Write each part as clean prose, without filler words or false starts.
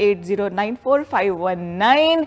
80945119।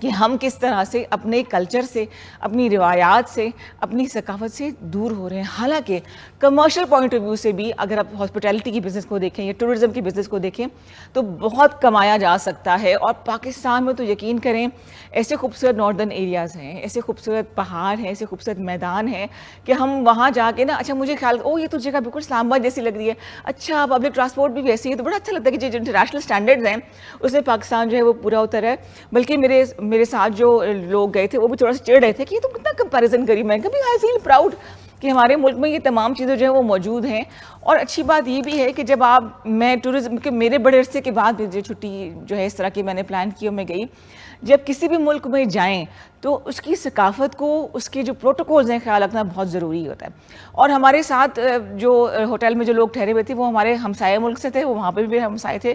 کہ ہم کس طرح سے اپنے کلچر سے، اپنی روایات سے، اپنی ثقافت سے دور ہو رہے ہیں. حالانکہ کمرشل پوائنٹ آف ویو سے بھی اگر آپ ہاسپٹیلٹی کی بزنس کو دیکھیں یا ٹورزم کی بزنس کو دیکھیں تو بہت کمایا جا سکتا ہے. اور پاکستان میں تو یقین کریں ایسے خوبصورت ناردرن ایریاز ہیں، ایسے خوبصورت پہاڑ ہیں، ایسے خوبصورت میدان ہیں کہ ہم وہاں جا کے نا، اچھا مجھے خیال یہ تو جگہ بالکل اسلام آباد جیسی لگ رہی ہے، اچھا پبلک ٹرانسپورٹ بھی ویسی ہے، تو بڑا اچھا لگتا ہے کہ جو انٹرنیشنل اسٹینڈرڈز ہیں اس میں پاکستان جو ہے وہ پورا اترا ہے. بلکہ میرے ساتھ جو لوگ گئے تھے وہ بھی تھوڑا سا چڑ رہے تھے کہ یہ تو کتنا کمپیریزن کری. میں کبھی آئی فیل پراؤڈ کہ ہمارے ملک میں یہ تمام چیزیں جو ہیں وہ موجود ہیں. اور اچھی بات یہ بھی ہے کہ جب میں ٹورزم کے میرے بڑے عرصے کے بعد جو چھٹی جو ہے اس طرح کی میں نے پلان کی اور میں گئی، جب کسی بھی ملک میں جائیں تو اس کی ثقافت کو، اس کے جو پروٹوکولز ہیں خیال رکھنا بہت ضروری ہوتا ہے. اور ہمارے ساتھ جو ہوٹل میں جو لوگ ٹھہرے ہوئے تھے وہ ہمارے ہمسائے ملک سے تھے، وہ وہاں پہ بھی ہمسائے تھے.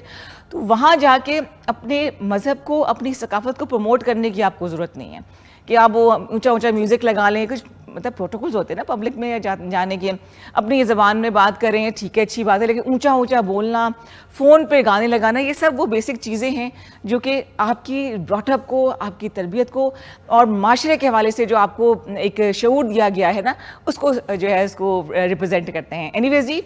تو وہاں جا کے اپنے مذہب کو، اپنی ثقافت کو پروموٹ کرنے کی آپ کو ضرورت نہیں ہے کہ آپ وہ اونچا اونچا میوزک لگا لیں. کچھ مطلب پروٹوکولز ہوتے ہیں نا پبلک میں جانے کے، اپنی زبان میں بات کریں، ٹھیک ہے اچھی بات ہے، لیکن اونچا اونچا بولنا، فون پہ گانے لگانا، یہ سب وہ بیسک چیزیں ہیں جو کہ آپ کی براٹ اپ کو، آپ کی تربیت کو اور معاشرے کے حوالے سے جو آپ کو ایک شعور دیا گیا ہے نا، اس کو جو ہے اس کو ریپرزینٹ کرتے ہیں. اینی ویز جی،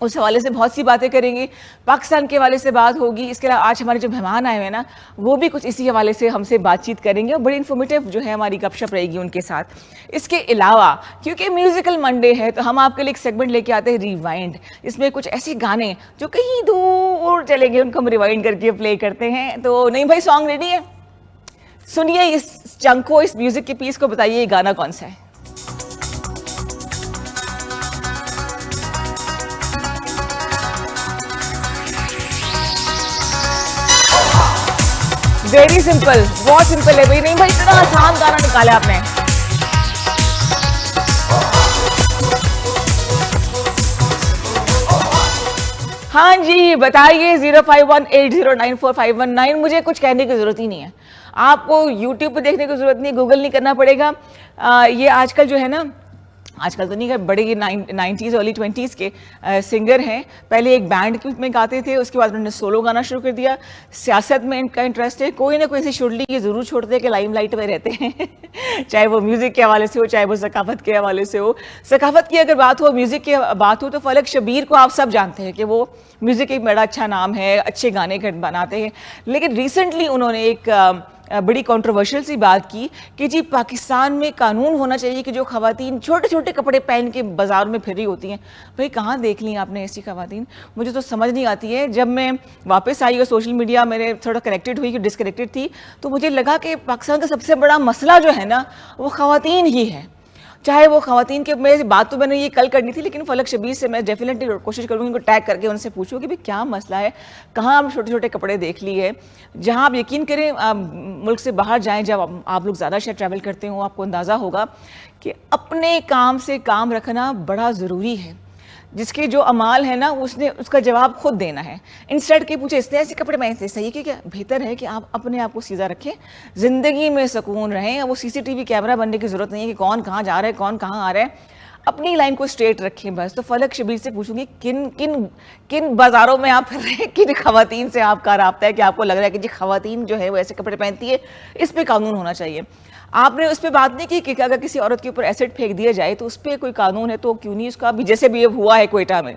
اس حوالے سے بہت سی باتیں کریں گے، پاکستان کے حوالے سے بات ہوگی. اس کے علاوہ آج ہمارے جو مہمان آئے ہوئے ہیں نا وہ بھی کچھ اسی حوالے سے ہم سے بات چیت کریں گے اور بڑی انفارمیٹیو جو ہے ہماری گپ شپ رہے گی ان کے ساتھ. اس کے علاوہ کیونکہ میوزیکل منڈے ہے تو ہم آپ کے لیے ایک سیگمنٹ لے کے آتے ہیں ریوائنڈ. اس میں کچھ ایسے گانے جو کہیں دور چلے گئے ان کو ہم ریوائنڈ کر کے پلے کرتے ہیں. تو نہیں بھائی، سانگ ریڈی ہے؟ سنیے اس چنک کو، اس میوزک کے پیس کو، بتائیے یہ گانا کون سا ہے. ویری سمپل، بہت سمپل ہے بھائی. نہیں بھائی، اتنا آسان گانا نکالا آپ نے. ہاں جی بتائیے، 0518094519. مجھے کچھ کہنے کی ضرورت ہی نہیں ہے، آپ کو یوٹیوب پہ دیکھنے کی ضرورت نہیں، گوگل نہیں کرنا پڑے گا. یہ آج کل جو ہے نا، آج کل تو نہیں، بڑے یہ 90s ارلی 20s کے سنگر ہیں. پہلے ایک بینڈ میں گاتے تھے، اس کے بعد انہوں نے سولو گانا شروع کر دیا. سیاست میں ان کا انٹرسٹ ہے، کوئی نہ کوئی ایسی شڈلی یہ ضرور چھوڑتے ہیں کہ لائم لائٹ میں رہتے ہیں. چاہے وہ میوزک کے حوالے سے ہو، چاہے وہ ثقافت کے حوالے سے ہو. ثقافت کی اگر بات ہو، میوزک کی بات ہو، تو فلک شبیر کو آپ سب جانتے ہیں کہ وہ میوزک ایک بڑا اچھا نام ہے، اچھے گانے بناتے ہیں. لیکن ریسنٹلی انہوں نے ایک بڑی کنٹروورشل سی بات کی کہ جی پاکستان میں قانون ہونا چاہیے کہ جو خواتین چھوٹے چھوٹے کپڑے پہن کے بازار میں پھر رہی ہوتی ہیں. بھائی کہاں دیکھ لیں آپ نے ایسی خواتین؟ مجھے تو سمجھ نہیں آتی ہے. جب میں واپس آئی اور سوشل میڈیا میرے تھوڑا کنیکٹڈ ہوئی کہ ڈسکنیکٹڈ تھی، تو مجھے لگا کہ پاکستان کا سب سے بڑا مسئلہ جو ہے نا وہ خواتین ہی ہے. چاہے وہ خواتین کے، میں بات تو میں نے یہ کل کرنی تھی لیکن فلک شبیر سے میں ڈیفینیٹلی کوشش کروں گی ان کو ٹیگ کر کے ان سے پوچھوں کہ بھائی کیا مسئلہ ہے، کہاں آپ چھوٹے چھوٹے کپڑے دیکھ لی ہے. جہاں آپ یقین کریں ملک سے باہر جائیں، جب آپ لوگ زیادہ شاید ٹریول کرتے ہوں، آپ کو اندازہ ہوگا کہ اپنے کام سے کام رکھنا بڑا ضروری ہے. جس کے جو اعمال ہے نا اس نے اس کا جواب خود دینا ہے. انسٹیڈ کہ پوچھے اس نے ایسے کپڑے پہنتے صحیح کہ کیا بہتر ہے کہ آپ اپنے آپ کو سیدھا رکھیں، زندگی میں سکون رہیں. وہ سی سی ٹی وی کیمرہ بننے کی ضرورت نہیں ہے کہ کون کہاں جا رہا ہے، کون کہاں آ رہا ہے. اپنی لائن کو اسٹریٹ رکھیں بس. تو فلک شبیر سے پوچھوں گی کن بازاروں میں آپ پھر رہے ہیں، کن خواتین سے آپ کا رابطہ ہے کہ آپ کو لگ رہا ہے کہ جی خواتین جو ہے وہ ایسے کپڑے پہنتی ہے، اس پہ قانون ہونا چاہیے. آپ نے اس پہ بات نہیں کی کہ اگر کسی عورت کے اوپر ایسڈ پھینک دیا جائے تو اس پہ کوئی قانون ہے تو کیوں نہیں اس کا بھی، جیسے بھی یہ ہوا ہے کوئٹہ میں،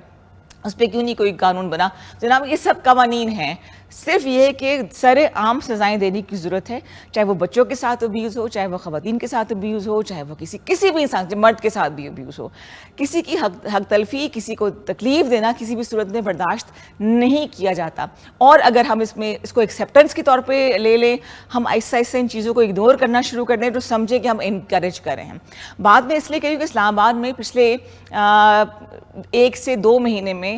اس پہ کیوں نہیں کوئی قانون بنا؟ جناب یہ سب قوانین ہیں، صرف یہ کہ سر عام سزائیں دینے کی ضرورت ہے. چاہے وہ بچوں کے ساتھ ابیوز ہو، چاہے وہ خواتین کے ساتھ ابیوز ہو، چاہے وہ کسی بھی انسان مرد کے ساتھ بھی ابیوز ہو. کسی کی حق تلفی، کسی کو تکلیف دینا کسی بھی صورت میں برداشت نہیں کیا جاتا. اور اگر ہم اس کو ایکسیپٹنس کے طور پہ لے لیں، ہم آہستہ آہستہ ان چیزوں کو اگنور کرنا شروع کر دیں تو سمجھیں کہ ہم انکریج کر رہے ہیں. بعد میں اس لیے کہوں کہ اسلام آباد میں پچھلے 1 سے 2 مہینے میں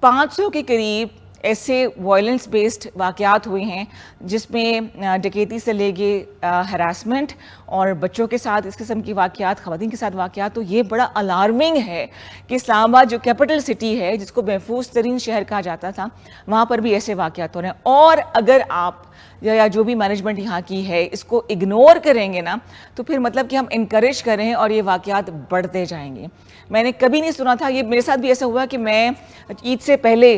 500 کے قریب ایسے وائلنس بیسڈ واقعات ہوئے ہیں جس میں ڈکیتی سے لے کے ہراسمنٹ اور بچوں کے ساتھ اس قسم کی واقعات، خواتین کے ساتھ واقعات. تو یہ بڑا الارمنگ ہے کہ اسلام آباد جو کیپٹل سٹی ہے، جس کو محفوظ ترین شہر کہا جاتا تھا، وہاں پر بھی ایسے واقعات ہو رہے ہیں. اور اگر آپ یا جو بھی مینجمنٹ یہاں کی ہے اس کو اگنور کریں گے نا تو پھر مطلب کہ ہم انکریج کر رہے ہیں اور یہ واقعات بڑھتے جائیں گے. میں نے کبھی نہیں سنا تھا، یہ میرے ساتھ بھی ایسا ہوا کہ میں عید سے پہلے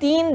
3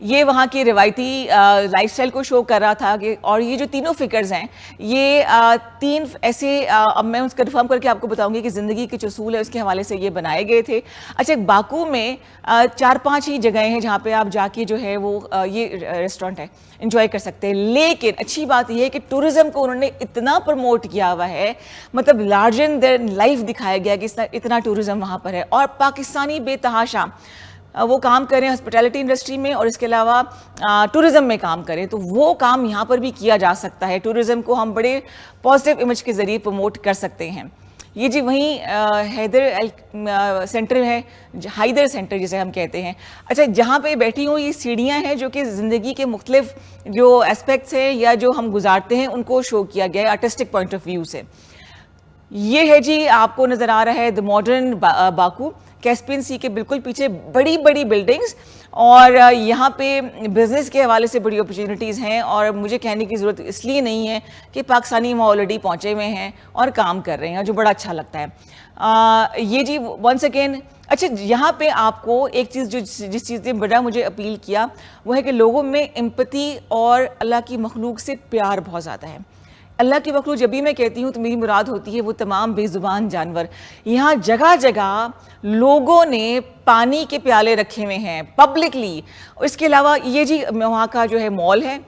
یہ وہاں کی روایتی لائف سٹائل کو شو کر رہا تھا کہ اور یہ جو تینوں فگرز ہیں یہ تین ایسے اب میں اس کنفرم کر کے آپ کو بتاؤں گی کہ زندگی کے جو اصول ہے اس کے حوالے سے یہ بنائے گئے تھے. اچھا باکو میں 4-5 ہی جگہیں ہیں جہاں پہ آپ جا کے جو ہے وہ یہ ریسٹورینٹ ہے انجوائے کر سکتے ہیں, لیکن اچھی بات یہ ہے کہ ٹورزم کو انہوں نے اتنا پروموٹ کیا ہوا ہے, مطلب لارجر دین لائف دکھایا گیا کہ اتنا ٹورزم وہاں پر ہے. اور پاکستانی بے تحاشا وہ کام کریں ہاسپٹیلٹی انڈسٹری میں اور اس کے علاوہ ٹورزم میں کام کریں, تو وہ کام یہاں پر بھی کیا جا سکتا ہے. ٹورزم کو ہم بڑے پازیٹیو امیج کے ذریعے پروموٹ کر سکتے ہیں. یہ جی وہیں حیدر سینٹر ہے, حیدر سینٹر جسے ہم کہتے ہیں. اچھا جہاں پہ بیٹھی ہوں یہ سیڑھیاں ہیں جو کہ زندگی کے مختلف جو اسپیکٹس ہیں یا جو ہم گزارتے ہیں ان کو شو کیا گیا ہے آرٹسٹک پوائنٹ آف ویو سے. یہ ہے جی آپ کو نظر آ رہا ہے دی ماڈرن باکو, کیسپین سی کے بالکل پیچھے بڑی بڑی بلڈنگز, اور یہاں پہ بزنس کے حوالے سے بڑی اپرچونیٹیز ہیں. اور مجھے کہنے کی ضرورت اس لیے نہیں ہے کہ پاکستانی وہاں آلریڈی پہنچے ہوئے ہیں اور کام کر رہے ہیں, جو بڑا اچھا لگتا ہے. یہ جی ونس اگین اچھا یہاں پہ آپ کو ایک چیز جس چیز نے بڑا مجھے اپیل کیا وہ ہے کہ لوگوں میں امپتی اور اللہ کی مخلوق سے پیار بہت زیادہ ہے. اللہ کی مخلوق جب بھی میں کہتی ہوں تو میری مراد ہوتی ہے وہ تمام بے زبان جانور. یہاں جگہ جگہ لوگوں نے پانی کے پیالے رکھے ہوئے ہیں پبلکلی. اس کے علاوہ یہ جی وہاں کا جو ہے مال ہے,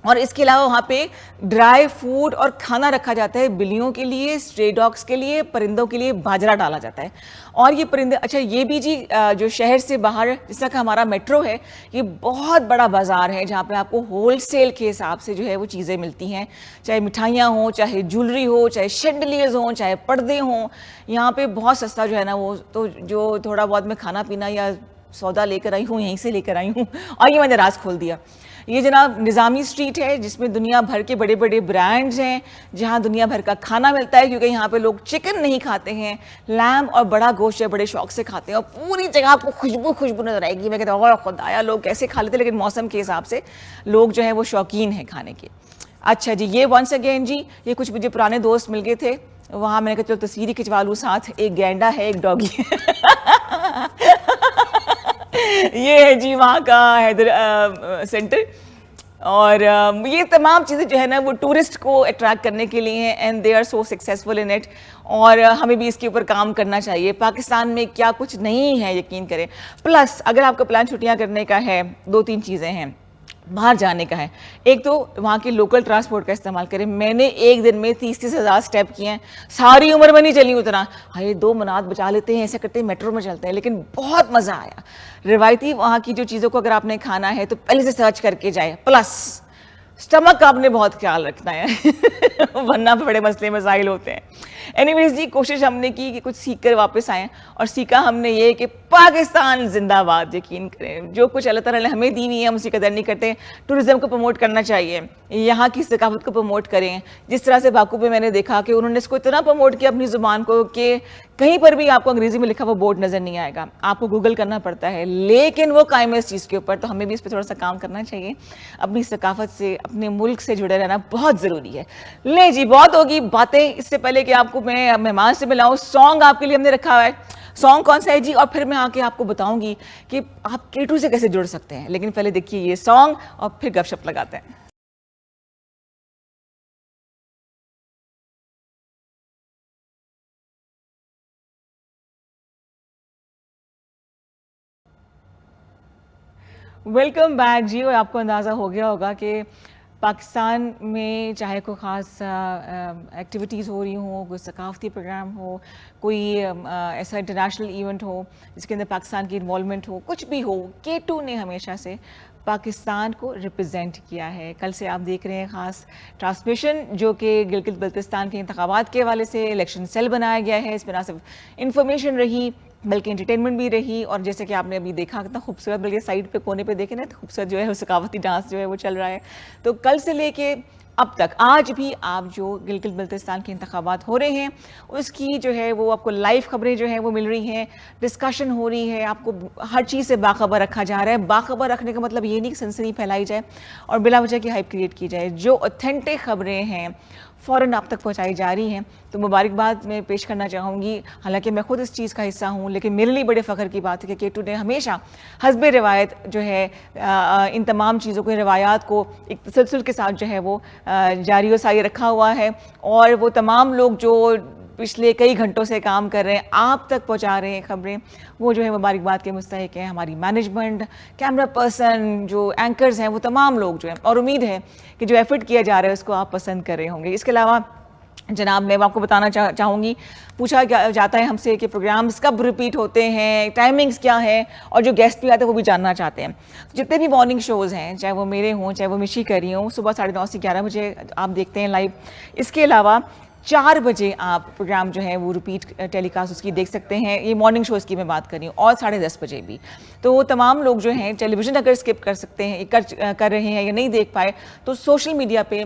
اور اس کے علاوہ وہاں پہ ڈرائی فوڈ اور کھانا رکھا جاتا ہے بلیوں کے لیے, اسٹرے ڈاگس کے لیے, پرندوں کے لیے باجرہ ڈالا جاتا ہے. اور یہ پرندے اچھا یہ بھی جی جو شہر سے باہر جس طرح کا ہمارا میٹرو ہے, یہ بہت بڑا بازار ہے جہاں پہ آپ کو ہول سیل کے حساب سے جو ہے وہ چیزیں ملتی ہیں, چاہے مٹھائیاں ہوں, چاہے جولری ہو, چاہے شینڈلیئرز ہوں, چاہے پردے ہوں. یہاں پہ بہت سستا جو ہے نا وہ تو جو تھوڑا بہت میں کھانا پینا یا سودا لے کر آئی ہوں یہیں سے لے کر آئی ہوں. اور یہ میں نے راز کھول دیا. یہ جناب نظامی اسٹریٹ ہے جس میں دنیا بھر کے بڑے بڑے برانڈز ہیں, جہاں دنیا بھر کا کھانا ملتا ہے, کیونکہ یہاں پہ لوگ چکن نہیں کھاتے ہیں, لیمب اور بڑا گوشت بڑے شوق سے کھاتے ہیں. اور پوری جگہ آپ کو خوشبو نظر آئے گی. میں کہتا ہوں خدایا لوگ کیسے کھا لیتے, لیکن موسم کے حساب سے لوگ جو ہیں وہ شوقین ہیں کھانے کے. اچھا جی یہ ونس اگین جی یہ کچھ مجھے پرانے دوست مل گئے تھے وہاں, میں نے کہا چلو تصویری کھنچوا لوں ساتھ. ایک گینڈا ہے, ایک ڈاگی یہ ہے جی وہاں کا حیدر سینٹر. اور یہ تمام چیزیں جو ہے نا وہ ٹورسٹ کو اٹریکٹ کرنے کے لیے ہیں, and they are so successful in it. اور ہمیں بھی اس کے اوپر کام کرنا چاہیے. پاکستان میں کیا کچھ نہیں ہے یقین کریں. پلس اگر آپ کا پلان چھٹیاں کرنے کا ہے 2-3 چیزیں ہیں. باہر جانے کا ہے, ایک تو وہاں کے لوکل ٹرانسپورٹ کا استعمال کریں. میں نے ایک دن میں 30 ہزار اسٹیپ کیے ہیں, ساری عمر میں نہیں چلی اتنا. ہاں 2 منات بچا لیتے ہیں, ایسے کرتے ہیں میٹرو میں چلتے ہیں, لیکن بہت مزہ آیا. روایتی وہاں کی جو چیزوں کو اگر آپ نے کھانا ہے تو پہلے سے سرچ کر کے جائے. پلس سٹمک کا آپ نے بہت خیال رکھنا ہے ورنہ بڑے مسئلے مسائل ہوتے ہیں. اینی ویز جی کوشش ہم نے کی کہ کچھ سیکھ کر واپس آئیں, اور سیکھا ہم نے یہ کہ پاکستان زندہ باد. یقین کریں جو کچھ اللہ تعالیٰ نے ہمیں دی ہوئی ہے ہم اسی قدر نہیں کرتے. ٹورزم کو پروموٹ کرنا چاہیے, یہاں کی ثقافت کو پروموٹ کریں. جس طرح سے باکو پہ میں نے دیکھا کہ انہوں نے اس کو اتنا پروموٹ کیا اپنی زبان کو کہ کہیں پر بھی آپ کو انگریزی میں لکھا وہ بورڈ نظر نہیں آئے گا, آپ کو گوگل کرنا پڑتا ہے, لیکن وہ قائم ہے اس چیز کے اوپر. تو ہمیں بھی اس پہ تھوڑا سا کام کرنا چاہیے. اپنی ثقافت سے اپنے ملک سے جڑے رہنا بہت ضروری ہے. لے جی بہت ہوگی باتیں. اس سے پہلے کہ آپ کو میں مہمان سے ملاؤں, سانگ آپ کے لیے ہم نے رکھا ہوا ہے. سانگ کون سا ہے جی, اور پھر میں آ کے آپ کو بتاؤں گی کہ آپ K2 سے کیسے جڑ سکتے ہیں. لیکن پہلے دیکھیے یہ سانگ اور پھر گپ شپ لگاتے ہیں. ویلکم بیک جی. اور آپ کو اندازہ ہو گیا ہوگا کہ پاکستان میں چاہے کوئی خاص ایکٹیویٹیز ہو رہی ہوں, کوئی ثقافتی پروگرام ہو, کوئی ایسا انٹرنیشنل ایونٹ ہو جس کے اندر پاکستان کی انوالومنٹ ہو, کچھ بھی ہو, K2 نے ہمیشہ سے پاکستان کو ریپرزینٹ کیا ہے. کل سے آپ دیکھ رہے ہیں خاص ٹرانسمیشن جو کہ گلگت بلتستان کے انتخابات کے حوالے سے الیکشن سیل بنایا گیا ہے. اس میں نہ صرف انفارمیشن رہی بلکہ انٹرٹینمنٹ بھی رہی, اور جیسے کہ آپ نے ابھی دیکھا کتنا خوبصورت, بلکہ سائڈ پہ کونے پہ دیکھیں نا خوبصورت جو ہے وہ ثقافتی ڈانس جو ہے وہ چل رہا ہے. تو کل سے لے کے اب تک آج بھی آپ جو گلگت بلتستان کے انتخابات ہو رہے ہیں اس کی جو ہے وہ آپ کو لائیو خبریں جو ہیں وہ مل رہی ہیں, ڈسکشن ہو رہی ہے, آپ کو ہر چیز سے باخبر رکھا جا رہا ہے. باخبر رکھنے کا مطلب یہ نہیں کہ سنسنی پھیلائی جائے اور بلا وجہ کی ہائپ کریٹ کی جائے. جو اوتھینٹک خبریں ہیں فوراً آپ تک پہنچائی جا رہی ہیں. تو مبارکباد میں پیش کرنا چاہوں گی, حالانکہ میں خود اس چیز کا حصہ ہوں, لیکن میرے لیے بڑے فخر کی بات ہے کہ ٹوڈے ہمیشہ حسب روایت جو ہے ان تمام چیزوں کو, روایات کو ایک تسلسل کے ساتھ جو ہے وہ جاری و ساری رکھا ہوا ہے, اور وہ تمام لوگ جو پچھلے کئی گھنٹوں سے کام کر رہے ہیں آپ تک پہنچا رہے ہیں خبریں, وہ جو ہے مبارکباد کے مستحق ہیں. ہماری مینجمنٹ, کیمرہ پرسن, جو اینکرز ہیں, وہ تمام لوگ جو ہیں, اور امید ہے کہ جو ایفرٹ کیا جا رہا ہے اس کو آپ پسند کر رہے ہوں گے. اس کے علاوہ جناب میں آپ کو بتانا چاہوں گی, پوچھا جاتا ہے ہم سے کہ پروگرامز کب ریپیٹ ہوتے ہیں, ٹائمنگز کیا ہیں, اور جو گیسٹ بھی آتے ہیں وہ بھی جاننا چاہتے ہیں. جتنے بھی مارننگ شوز ہیں, چاہے وہ میرے ہوں چاہے وہ مشی کر رہی ہوں, صبح 9:30 سے 11 بجے آپ دیکھتے ہیں لائیو. اس کے علاوہ 4 بجے آپ پروگرام جو ہے وہ ریپیٹ ٹیلی کاسٹ اس کی دیکھ سکتے ہیں. یہ مارننگ شوز کی میں بات کر رہی ہوں, اور 10:30 بجے بھی. تو وہ تمام لوگ جو ہیں ٹیلی ویژن اگر اسکپ کر سکتے ہیں, کر رہے ہیں یا نہیں دیکھ پائے, تو سوشل میڈیا پہ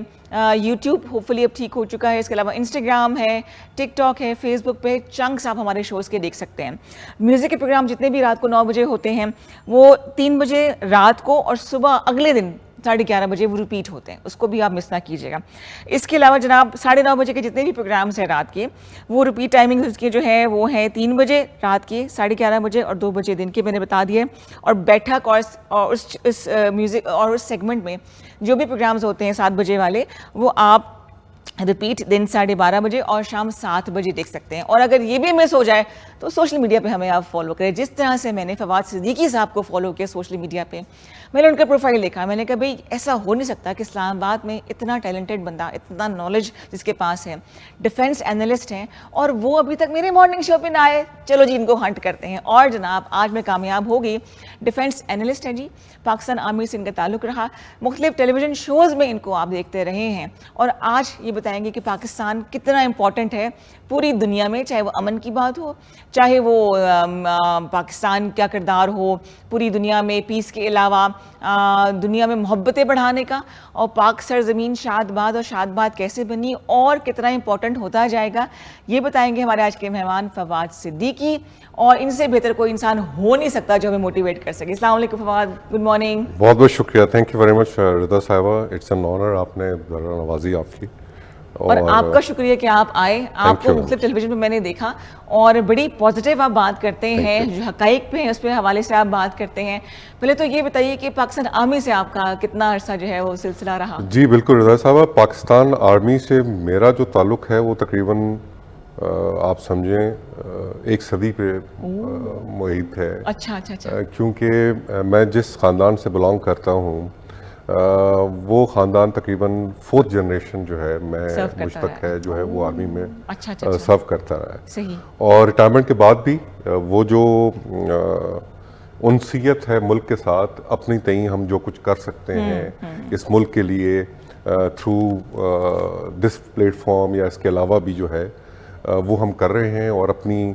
یوٹیوب ہوپ فلی اب ٹھیک ہو چکا ہے, اس کے علاوہ انسٹاگرام ہے, ٹک ٹاک ہے, فیس بک پہ چنکس آپ ہمارے شوز کے دیکھ سکتے ہیں. میوزک کے پروگرام جتنے بھی رات کو 9 بجے ہوتے ہیں وہ 3 بجے رات کو, اور صبح اگلے دن 11:30 بجے وہ ریپیٹ ہوتے ہیں, اس کو بھی آپ مس نہ کیجیے گا. اس کے علاوہ جناب 9:30 بجے کے جتنے بھی پروگرامز ہیں رات کے, وہ ریپیٹ ٹائمنگ اس کے جو ہے وہ ہیں 3 بجے رات کے, 11:30 بجے اور 2 بجے دن کے, میں نے بتا دیے. اور بیٹھک اور اس میوزک اور اس سیگمنٹ میں جو بھی پروگرامز ہوتے ہیں 7 بجے والے, وہ آپ ریپیٹ دن 12:30 بجے اور شام 7 بجے دیکھ سکتے ہیں. اور اگر یہ بھی مس ہو جائے تو سوشل میڈیا پہ ہمیں آپ فالو کریں, جس طرح سے میں نے فواد صدیقی صاحب کو فالو کیا سوشل میڈیا پہ. میں نے ان کا پروفائل دیکھا, میں نے کہا بھئی ایسا ہو نہیں سکتا کہ اسلام آباد میں اتنا ٹیلنٹڈ بندہ, اتنا نالج جس کے پاس ہے, ڈیفینس اینالسٹ ہیں, اور وہ ابھی تک میرے مارننگ شو پہ نہ آئے. چلو جی ان کو ہنٹ کرتے ہیں. اور جناب آج میں کامیاب ہو گئی, ڈیفینس اینالسٹ ہیں جی, پاکستان آرمی سے ان کا تعلق رہا, مختلف ٹیلی ویژن شوز میں ان کو آپ دیکھتے رہے ہیں, اور آج یہ بتائیں گے کہ پاکستان کتنا امپورٹنٹ ہے پوری دنیا میں, چاہے وہ امن کی بات ہو, چاہے وہ پاکستان کیا کردار ہو پوری دنیا میں پیس کے علاوہ, دنیا میں محبتیں بڑھانے کا, اور پاک سرزمین شاد باد اور شاد باد کیسے بنی اور کتنا امپورٹنٹ ہوتا جائے گا, یہ بتائیں گے ہمارے آج کے مہمان فواد صدیقی. اور ان سے بہتر کوئی انسان ہو نہیں سکتا جو ہمیں موٹیویٹ کر سکے. السلام علیکم فواد, گڈ مارننگ. بہت بہت شکریہ, تھینک یو ویری مچ رضا صاحبہ, اٹس این آنر, آپ نے نوازی آپ کی. اور آپ کا شکریہ کہ آپ آئے. آپ کو مختلف ٹیلی ویژن پہ میں نے دیکھا, اور بڑی پازیٹیو آپ بات کرتے ہیں, جو حقائق پہ ہیں اس پہ حوالے سے آپ بات کرتے ہیں. پہلے تو یہ بتائیے کہ پاکستان آرمی سے آپ کا کتنا عرصہ جو ہے وہ سلسلہ رہا؟ جی بالکل رضا صاحبہ, پاکستان آرمی سے میرا جو تعلق ہے وہ تقریباً آپ سمجھیں 1 صدی پہ محیط ہے. اچھا اچھا اچھا. کیونکہ میں جس خاندان سے بلانگ کرتا ہوں وہ خاندان تقریباً 4th جنریشن جو ہے میں مجھ تک ہے جو ہے وہ آرمی میں سرو کرتا رہا ہے. اور ریٹائرمنٹ کے بعد بھی وہ جو انسیت ہے ملک کے ساتھ, اپنی تئیں ہم جو کچھ کر سکتے ہیں اس ملک کے لیے تھرو دس پلیٹ فارم یا اس کے علاوہ بھی جو ہے وہ ہم کر رہے ہیں, اور اپنی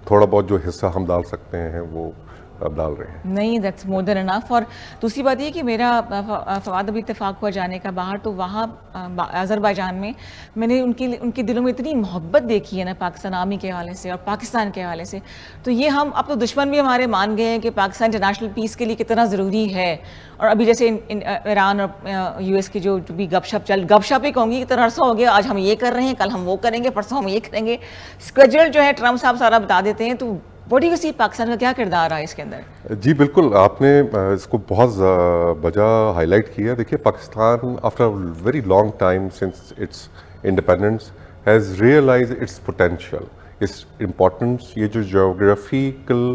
تھوڑا بہت جو حصہ ہم ڈال سکتے ہیں وہ اب ڈال رہے ہیں. نہیں, دیٹس مور دین انف. اور دوسری بات یہ کہ میرا فواد ابھی اتفاق ہوا جانے کا باہر, تو وہاں آذربائیجان میں میں نے ان کے دلوں میں اتنی محبت دیکھی ہے نا پاکستان آرمی کے حوالے سے اور پاکستان کے حوالے سے. تو یہ ہم اب تو دشمن بھی ہمارے مان گئے ہیں کہ پاکستان انٹرنیشنل پیس کے لیے کتنا ضروری ہے. اور ابھی جیسے ایران اور یو ایس کی جو بھی گپ شپ ہی کہوں گی, اتنا عرصہ ہو گیا, آج ہم یہ کر رہے ہیں, کل ہم وہ کریں گے, پرسوں ہم یہ کریں گے, اسکیجول جو ہے ٹرمپ صاحب سارا بتا دیتے ہیں. تو واٹ ڈو یو سی پاکستان کا کیا کردار رہا ہے اس کے اندر؟ جی بالکل, آپ نے اس کو بہت وجہ ہائی لائٹ کیا. دیکھیے Pakistan after very long time since its independence has realize its potential, اس امپورٹنس, یہ جو جیوگرافیکل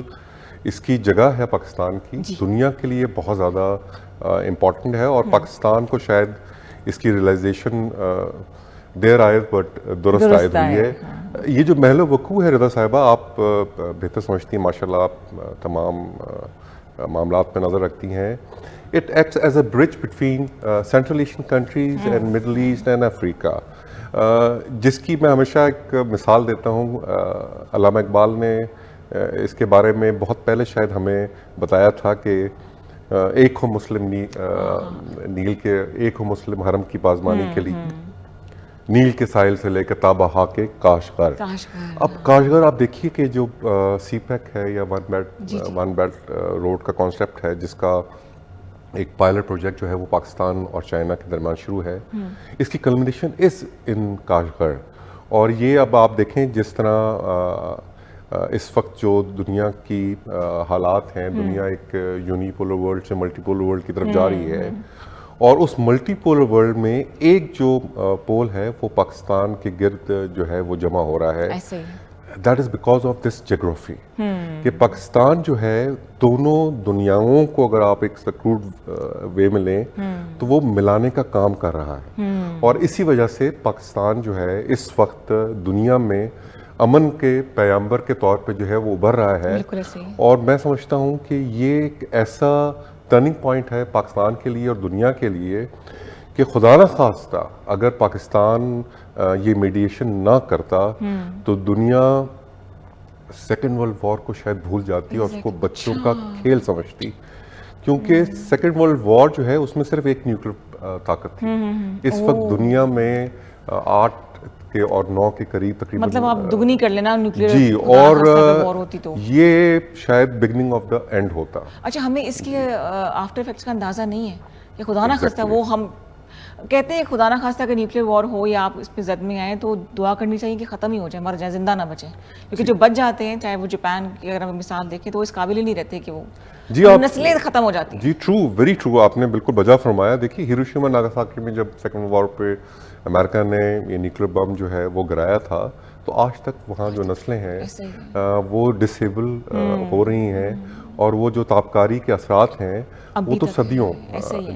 اس کی جگہ ہے پاکستان کی دنیا کے لیے بہت زیادہ امپورٹنٹ ہے. اور پاکستان کو شاید اس کی ریئلائزیشن دیر آیت بٹ درست آیت ہوئی ہے. یہ جو محل وقوع ہے رضا صاحبہ, آپ بہتر سمجھتی ہیں ماشاء اللہ, آپ تمام معاملات میں نظر رکھتی ہیں. It acts as a bridge between central Asian countries and middle east and Africa, جس کی میں ہمیشہ ایک مثال دیتا ہوں. علامہ اقبال نے اس کے بارے میں بہت پہلے شاید ہمیں بتایا تھا کہ ایک ہو مسلم نیل کے، ایک ہو مسلم حرم کی پاسبانی کے لیے، نیل کے ساحل سے لے کے تابہا کے کاشغر. اب کاشغر آپ دیکھیے کہ جو سی پیک ہے یا ون بیلٹ روڈ کا کانسیپٹ ہے، جس کا ایک پائلٹ پروجیکٹ جو ہے وہ پاکستان اور چائنا کے درمیان شروع ہے، اس کی کلمنیشن از ان کاشغر. اور یہ اب آپ دیکھیں جس طرح اس وقت جو دنیا کی حالات ہیں، دنیا ایک یونی پولر ورلڈ سے ملٹی پولر ورلڈ کی طرف جا رہی ہے، اور اس ملٹی پولر ورلڈ میں ایک جو پول ہے وہ پاکستان کے گرد جو ہے وہ جمع ہو رہا ہے. That is because of this geography, کہ پاکستان جو ہے دونوں دنیاؤں کو اگر آپ ایک سکروڈ وے میں لیں تو وہ ملانے کا کام کر رہا ہے. اور اسی وجہ سے پاکستان جو ہے اس وقت دنیا میں امن کے پیامبر کے طور پہ جو ہے وہ ابھر رہا ہے. اور میں سمجھتا ہوں کہ یہ ایک ایسا ٹرننگ پوائنٹ ہے پاکستان کے لیے اور دنیا کے لیے کہ خدا نہ خواستہ اگر پاکستان یہ میڈیشن نہ کرتا تو دنیا سیکنڈ ورلڈ وار کو شاید بھول جاتی اور اس کو بچوں کا کھیل سمجھتی. کیونکہ سیکنڈ ورلڈ وار جو ہے اس میں صرف ایک نیوکلیر طاقت تھی. اس وقت دنیا میں 8 کے اور 9 کے قریب تقریباً، مطلب آپ دگنی کر لینا نیوکلیئر. جی، اور یہ شاید بگننگ آف دا اینڈ ہوتا. اچھا، ہمیں اس کے آفٹر افیکٹس کا اندازہ نہیں ہے کہ خدا نہ خواستہ وہ، ہم کہتے ہیں خدا نہ خواستہ اگر نیوکلیئر وار ہو یا آپ اس پہ زد میں آئیں تو دعا کرنی چاہیے کہ ختم ہی ہو جائے، مر جائیں، زندہ نہ بچیں. کیونکہ جو بچ جاتے ہیں، چاہے وہ جاپان کی اگر ہم مثال دیکھیں، تو وہ اس قابل ہی نہیں رہتے کہ وہ نسلیں ختم ہو جاتی ہیں. جی ٹرو، ویری ٹرو، آپ نے بالکل بجا فرمایا. دیکھیے ہیروشیما ناگاساکی میں جب سیکنڈ وار پہ امریکہ نے یہ نیوکلیئر بم جو ہے وہ گرایا تھا، تو آج تک وہاں جو نسلیں ہیں وہ ڈسیبل ہو رہی ہیں، اور وہ جو تابکاری کے اثرات ہیں وہ تو صدیوں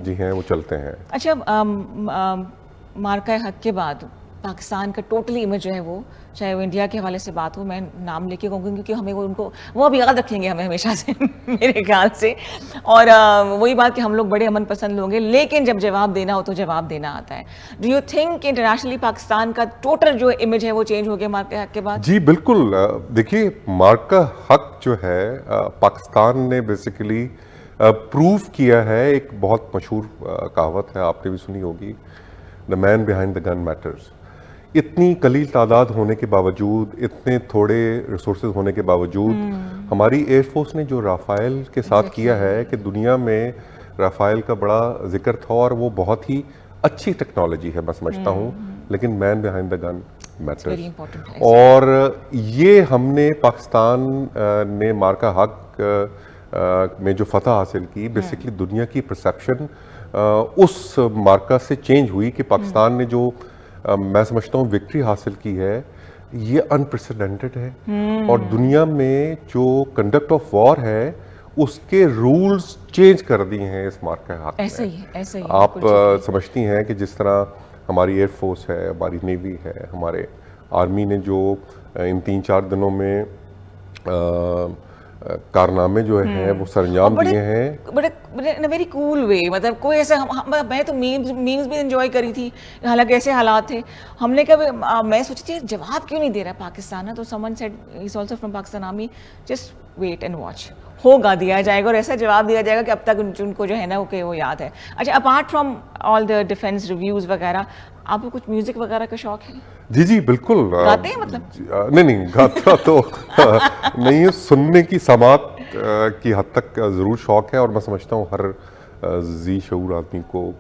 جی ہیں وہ چلتے ہیں. اچھا، مارکہ حق کے بعد پاکستان کا ٹوٹلی امیج جو ہے وہ، چاہے وہ انڈیا کے حوالے سے بات ہو، میں نام لے کے کہوں گی کیونکہ ہمیں ان کو وہ اب یاد رکھیں گے ہمیں ہمیشہ سے میرے خیال سے. اور وہی بات کہ ہم لوگ بڑے امن پسند لوگ ہیں، لیکن جب جواب دینا ہو تو جواب دینا آتا ہے. ڈو یو تھنک کہ انٹرنیشنلی پاکستان کا ٹوٹل جو امیج ہے وہ چینج ہو گیا مارکہ حق کے بعد؟ جی بالکل. دیکھیے مارکہ حق جو ہے پاکستان نے بیسیکلی پروف کیا ہے. ایک بہت مشہور کہاوت ہے، آپ نے بھی سنی ہوگی، دا مین بیہائنڈ دا گن میٹرز. اتنی قلیل تعداد ہونے کے باوجود، اتنے تھوڑے ریسورسز ہونے کے باوجود، ہماری ایئر فورس نے جو رافائل کے ساتھ کیا ہے کہ دنیا میں رافائل کا بڑا ذکر تھا اور وہ بہت ہی اچھی ٹیکنالوجی ہے میں سمجھتا ہوں، لیکن مین بیہائنڈ دا گن میٹرز. اور یہ ہم نے پاکستان نے مارکہ حق میں جو فتح حاصل کی، بیسکلی دنیا کی پرسیپشن اس مارکہ سے چینج ہوئی کہ پاکستان نے جو میں سمجھتا ہوں وکٹری حاصل کی ہے، یہ انپریسیڈنٹڈ ہے. اور دنیا میں جو کنڈکٹ آف وار ہے اس کے رولز چینج کر دیے ہیں اس مارکہ حق میں. آپ سمجھتی ہیں کہ جس طرح ہماری ایئر فورس ہے، ہماری نیوی ہے، ہمارے آرمی نے جو ان 3-4 دنوں میں کارنامے جو ہیں وہ سر انجام دیے ہیں، بڑے ان ویری کول وے. مطلب کوئی ایسا، میں تو میمز بھی انجوائے کری تھی، حالانکہ ایسے حالات تھے. ہم نے کہا، میں سوچی تھی جواب کیوں نہیں دے رہا پاکستان، تو someone said he is also from Pakistan army, just wait and watch, ہوگا، دیا جائے گا. اور ایسا جواب دیا جائے گا کہ اب تک ان کو جو ہے نا وہ یاد ہے. اچھا، apart from all the defence reviews وغیرہ، آپ کو کچھ میوزک وغیرہ کا شوق ہے؟ جی بالکل. گاتے ہیں مطلب؟ نہیں گاتا تو نہیں، سننے کی سماعت کی حد تک ضرور شوق ہے. اور میں سمجھتا ہوں ہر ذی شعور آدمی کو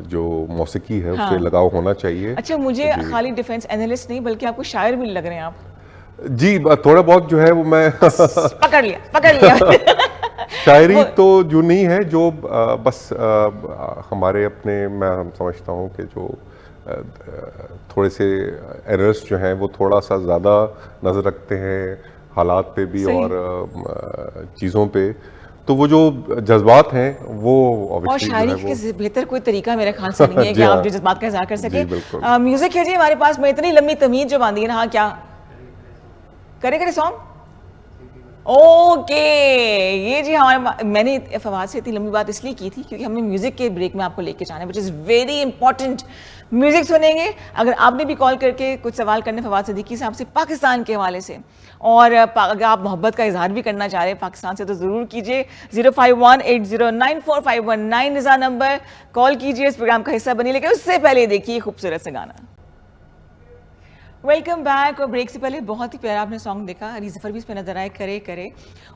جو موسیقی ہے اس سے لگاؤ ہونا چاہیے. اچھا، مجھے خالی ڈیفینس اینالسٹ نہیں بلکہ آپ کو شاعر بھی لگ رہے ہیں آپ. جی تھوڑا بہت جو ہے وہ میں پکڑ لیا شاعری تو جو نہیں ہے، جو بس ہمارے اپنے، میں سمجھتا ہوں کہ جو تھوڑے سے ایررز جو ہیں وہ تھوڑا سا زیادہ نظر رکھتے ہیں حالات پہ بھی اور چیزوں پہ، تو وہ جو جذبات ہیں وہ اور شاعری کے بہتر کوئی طریقہ میرے خیال سے نہیں ہے کہ آپ جو جذبات کا اظہار کر سکیں. میوزک ہے جی ہمارے پاس، میں اتنی لمبی تمیز جو باندھی ہے نا. ہاں، کیا کرے سانگ اوکے یہ جی ہمارے میں نے فواد سے اتنی لمبی بات اس لیے کی تھی کیونکہ ہم نے میوزک کے بریک میں آپ کو لے کے جانا ہے وچ از ویری امپورٹنٹ. میوزک سنیں گے. اگر آپ نے بھی کال کر کے کچھ سوال کرنے فواد صدیقی صاحب سے پاکستان کے حوالے سے, اور اگر آپ محبت کا اظہار بھی کرنا چاہ رہے ہیں پاکستان سے تو ضرور کیجیے. 05180944519 نظام نمبر, کال کیجیے, اس پروگرام کا حصہ بنیے. لیکن اس سے پہلے دیکھیے خوبصورت سے گانا. Welcome back. اور بریک سے پہلے بہت ہی پیارا آپ نے سانگ دیکھا, علی ظفر بھی اس پہ نظر آئے کرے کرے.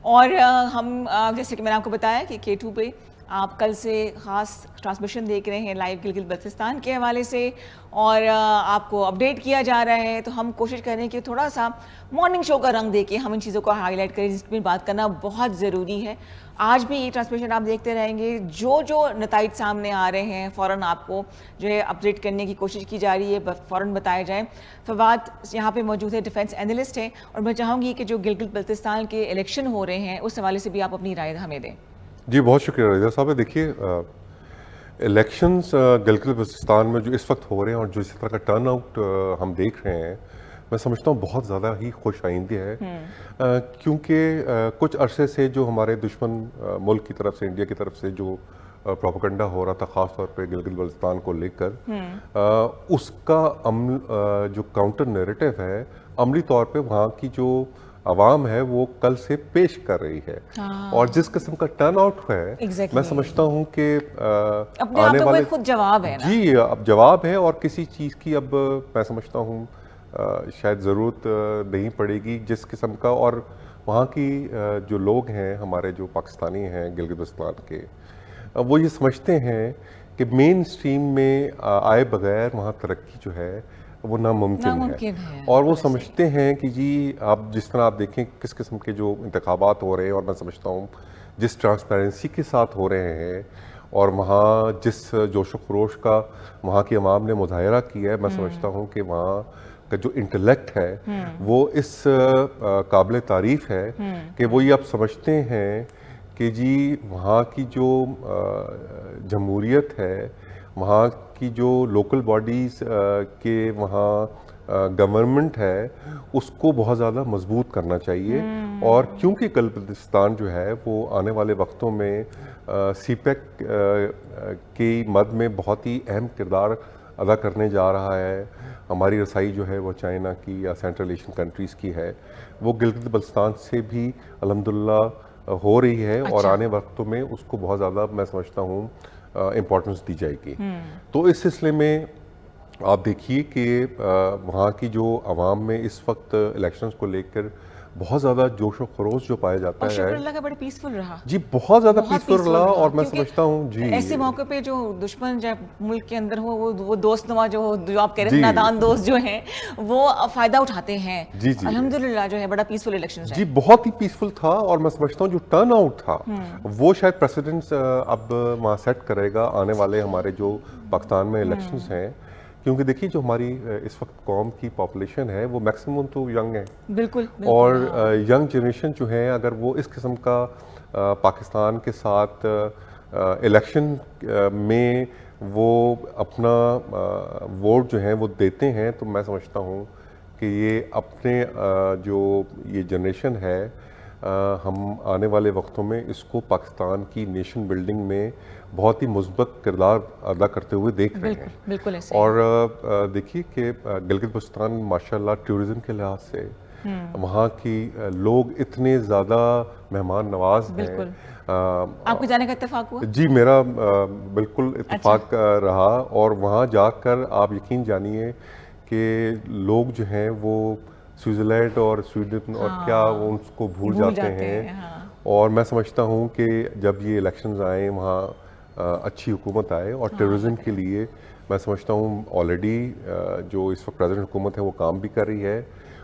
اور ہم جیسے کہ میں نے آپ کو بتایا کہ K2 پہ آپ کل سے خاص ٹرانسمیشن دیکھ رہے ہیں لائیو گلگت بلتستان کے حوالے سے, اور آپ کو اپڈیٹ کیا جا رہا ہے. تو ہم کوشش کر رہے ہیں کہ تھوڑا سا مارننگ شو کا رنگ دے کے ہم ان چیزوں کو ہائی لائٹ کریں جس پہ بات کرنا بہت ضروری ہے. آج بھی یہ ٹرانسمیشن آپ دیکھتے رہیں گے, جو نتائج سامنے آ رہے ہیں فوراً آپ کو جو ہے اپڈیٹ کرنے کی کوشش کی جا رہی ہے, فوراً بتایا جائے. فواد یہاں پہ موجود ہے, ڈیفینس اینالسٹ ہیں, اور میں چاہوں گی کہ جو گلگت بلتستان کے الیکشن ہو رہے ہیں اس حوالے سے بھی آپ اپنی رائے ہمیں دیں. جی بہت شکریہ رضا صاحب. دیکھیے الیکشنز گلگت بلتستان میں جو اس وقت ہو رہے ہیں اور جو اسی طرح کا ٹرن آؤٹ ہم دیکھ رہے ہیں, میں سمجھتا ہوں بہت زیادہ ہی خوش آئندہ ہے. کیونکہ کچھ عرصے سے جو ہمارے دشمن ملک کی طرف سے, انڈیا کی طرف سے جو پروپیگنڈا ہو رہا تھا خاص طور پہ گلگت بلتستان کو لے کر, اس کا جو کاؤنٹر نیریٹو ہے عملی طور پہ وہاں کی جو عوام ہے وہ کل سے پیش کر رہی ہے. اور جس قسم کا ٹرن آؤٹ ہے میں سمجھتا ہوں کہ آنے والے خود جواب ہے, جی اب جواب ہے, اور کسی چیز کی اب میں سمجھتا ہوں شاید ضرورت نہیں پڑے گی جس قسم کا. اور وہاں کی جو لوگ ہیں ہمارے جو پاکستانی ہیں گلگت بلتستان کے, وہ یہ سمجھتے ہیں کہ مین سٹریم میں آئے بغیر وہاں ترقی جو ہے وہ ناممکن ہے. اور وہ سمجھتے ہیں کہ جی آپ جس طرح آپ دیکھیں کس قسم کے جو انتخابات ہو رہے ہیں, اور میں سمجھتا ہوں جس ٹرانسپیرنسی کے ساتھ ہو رہے ہیں, اور وہاں جس جوش و خروش کا وہاں کی عوام نے مظاہرہ کیا ہے, میں سمجھتا ہوں کہ وہاں کا جو انٹلیکٹ ہے وہ اس قابل تعریف ہے کہ وہ یہ اب سمجھتے ہیں کہ جی وہاں کی جو جمہوریت ہے, وہاں کی جو لوکل باڈیز کے وہاں گورنمنٹ ہے, اس کو بہت زیادہ مضبوط کرنا چاہیے. اور کیونکہ گلگت بلتستان جو ہے وہ آنے والے وقتوں میں سی پیک کی مد میں بہت ہی اہم کردار ادا کرنے جا رہا ہے. ہماری رسائی جو ہے وہ چائنا کی یا سینٹرل ایشین کنٹریز کی ہے, وہ گلگت بلتستان سے بھی الحمدللہ ہو رہی ہے. اور آنے وقتوں میں اس کو بہت زیادہ میں سمجھتا ہوں امپورٹنس دی جائے گی. تو اس سلسلے میں آپ دیکھیے کہ وہاں کی جو عوام میں اس وقت الیکشنز کو لے کر بہت زیادہ جوش و خروش جو پایا جاتا ہے, شکر اللہ کا بڑے پیسفل رہا. جی بہت زیادہ پیسفل رہا. اور میں سمجھتا ہوں جی ایسے موقع پہ جو دشمن جو ملک کے اندر ہو وہ دوست نما جو آپ کہہ رہے ہیں نادان دوست جو ہیں وہ فائدہ اٹھاتے ہیں. جی جی الحمدللہ جو ہے بڑا پیسفل الیکشن ہے. جی بہت ہی پیسفل تھا. اور میں سمجھتا ہوں جو ٹرن آؤٹ تھا وہ شاید پریسیڈنٹس اب وہاں سیٹ کرے گا آنے والے ہمارے جو پاکستان میں الیکشنز ہیں. کیونکہ دیکھیے جو ہماری اس وقت قوم کی پاپولیشن ہے وہ میکسیمم تو ینگ ہے. بالکل. اور ینگ جنریشن جو ہے اگر وہ اس قسم کا پاکستان کے ساتھ الیکشن میں وہ اپنا ووٹ جو ہیں وہ دیتے ہیں, تو میں سمجھتا ہوں کہ یہ اپنے جو یہ جنریشن ہے ہم آنے والے وقتوں میں اس کو پاکستان کی نیشن بلڈنگ میں بہت ہی مثبت کردار ادا کرتے ہوئے دیکھ رہے ہیں. بالکل ایسے. اور دیکھیے کہ گلگت بلتستان ماشاءاللہ ٹورزم کے لحاظ سے وہاں کی لوگ اتنے زیادہ مہمان نواز ہیں. آپ کو جانے کا اتفاق ہوا؟ جی میرا بالکل اتفاق رہا. اور وہاں جا کر آپ یقین جانیے کہ لوگ جو ہیں وہ سوئٹزرلینڈ اور سویڈن اور کیا وہ ان کو بھول جاتے ہیں. اور میں سمجھتا ہوں کہ جب یہ الیکشنز آئیں وہاں اچھی حکومت آئے. اور ٹیررزم کے لیے میں سمجھتا ہوں آلریڈی جو اس وقت پریزیڈنٹ حکومت ہے وہ کام بھی کر رہی ہے.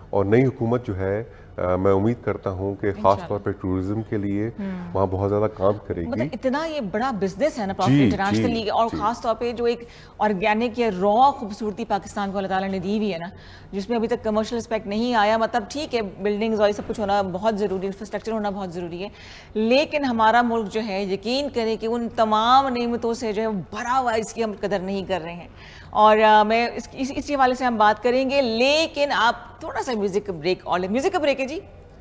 اور نئی حکومت جو ہے میں امید کرتا ہوں کہ خاص طور پہ ٹورزم کے لیے وہاں بہت زیادہ کام کرے گی. اتنا یہ بڑا بزنس ہے نا انٹرنیشنل لیگ, اور خاص طور پہ جو ایک آرگینک یا را خوبصورتی پاکستان کو اللہ تعالیٰ نے دی ہوئی ہے نا, جس میں ابھی تک کمرشل اسپیکٹ نہیں آیا. مطلب ٹھیک ہے بلڈنگز اور یہ سب کچھ ہونا بہت ضروری ہے, انفراسٹرکچر ہونا بہت ضروری ہے, لیکن ہمارا ملک جو ہے یقین کرے کہ ان تمام نعمتوں سے جو ہے بھرا ہوا, اس کی ہم قدر نہیں کر رہے ہیں. اور میں اسی حوالے سے ہم بات کریں گے, لیکن آپ تھوڑا سا میوزک کا بریک. اور میوزک کا بریک ہے جی.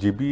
GB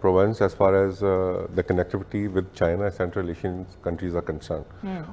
province as far as the connectivity with China Central Asian countries are concerned,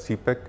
CPEC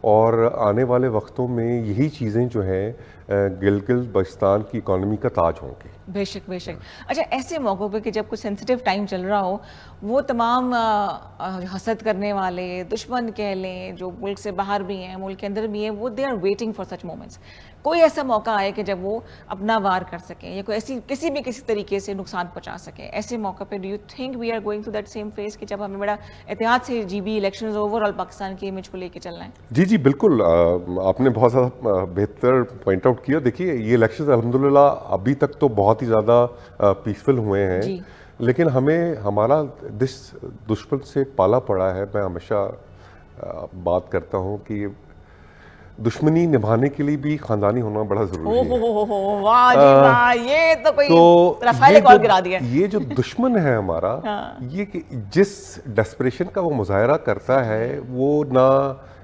اور آنے والے وقتوں میں یہی چیزیں جو ہیں گلگت بلتستان کی اکانومی کا تاج ہوں گی. بے شک بے شک. اچھا ایسے موقعوں پہ کہ جب کوئی سینسیٹیو ٹائم چل رہا ہو, وہ تمام حسد کرنے والے دشمن کہہ لیں جو ملک سے باہر بھی ہیں ملک کے اندر بھی ہیں, وہ they are waiting for such moments. کوئی ایسا موقع آئے کہ جب وہ اپنا وار کر سکیں یا کوئی ایسی کسی طریقے سے نقصان پہنچا سکیں, ایسے موقع پہ do you think we are going to that same phase کہ جب ہمیں بڑا احتیاط سے G B elections overall Pakistan کی امیج کو لے کے چلنا ہے؟ جی جی بالکل, آپ نے بہت زیادہ بہتر پوائنٹ آؤٹ کیا. دیکھیے یہ الیکشنز الحمدللہ ابھی تک تو بہت ہی زیادہ پیسفل ہوئے ہیں, لیکن ہمیں ہمارا دشمن سے پالا پڑا ہے. میں ہمیشہ بات کرتا ہوں کہ دشمنی نبھانے کے لیے بھی خاندانی ہونا بڑا ضروری ہے. یہ جو دشمن ہے ہمارا, یہ کہ جس ڈیسپریشن کا وہ مظاہرہ کرتا ہے, وہ نہ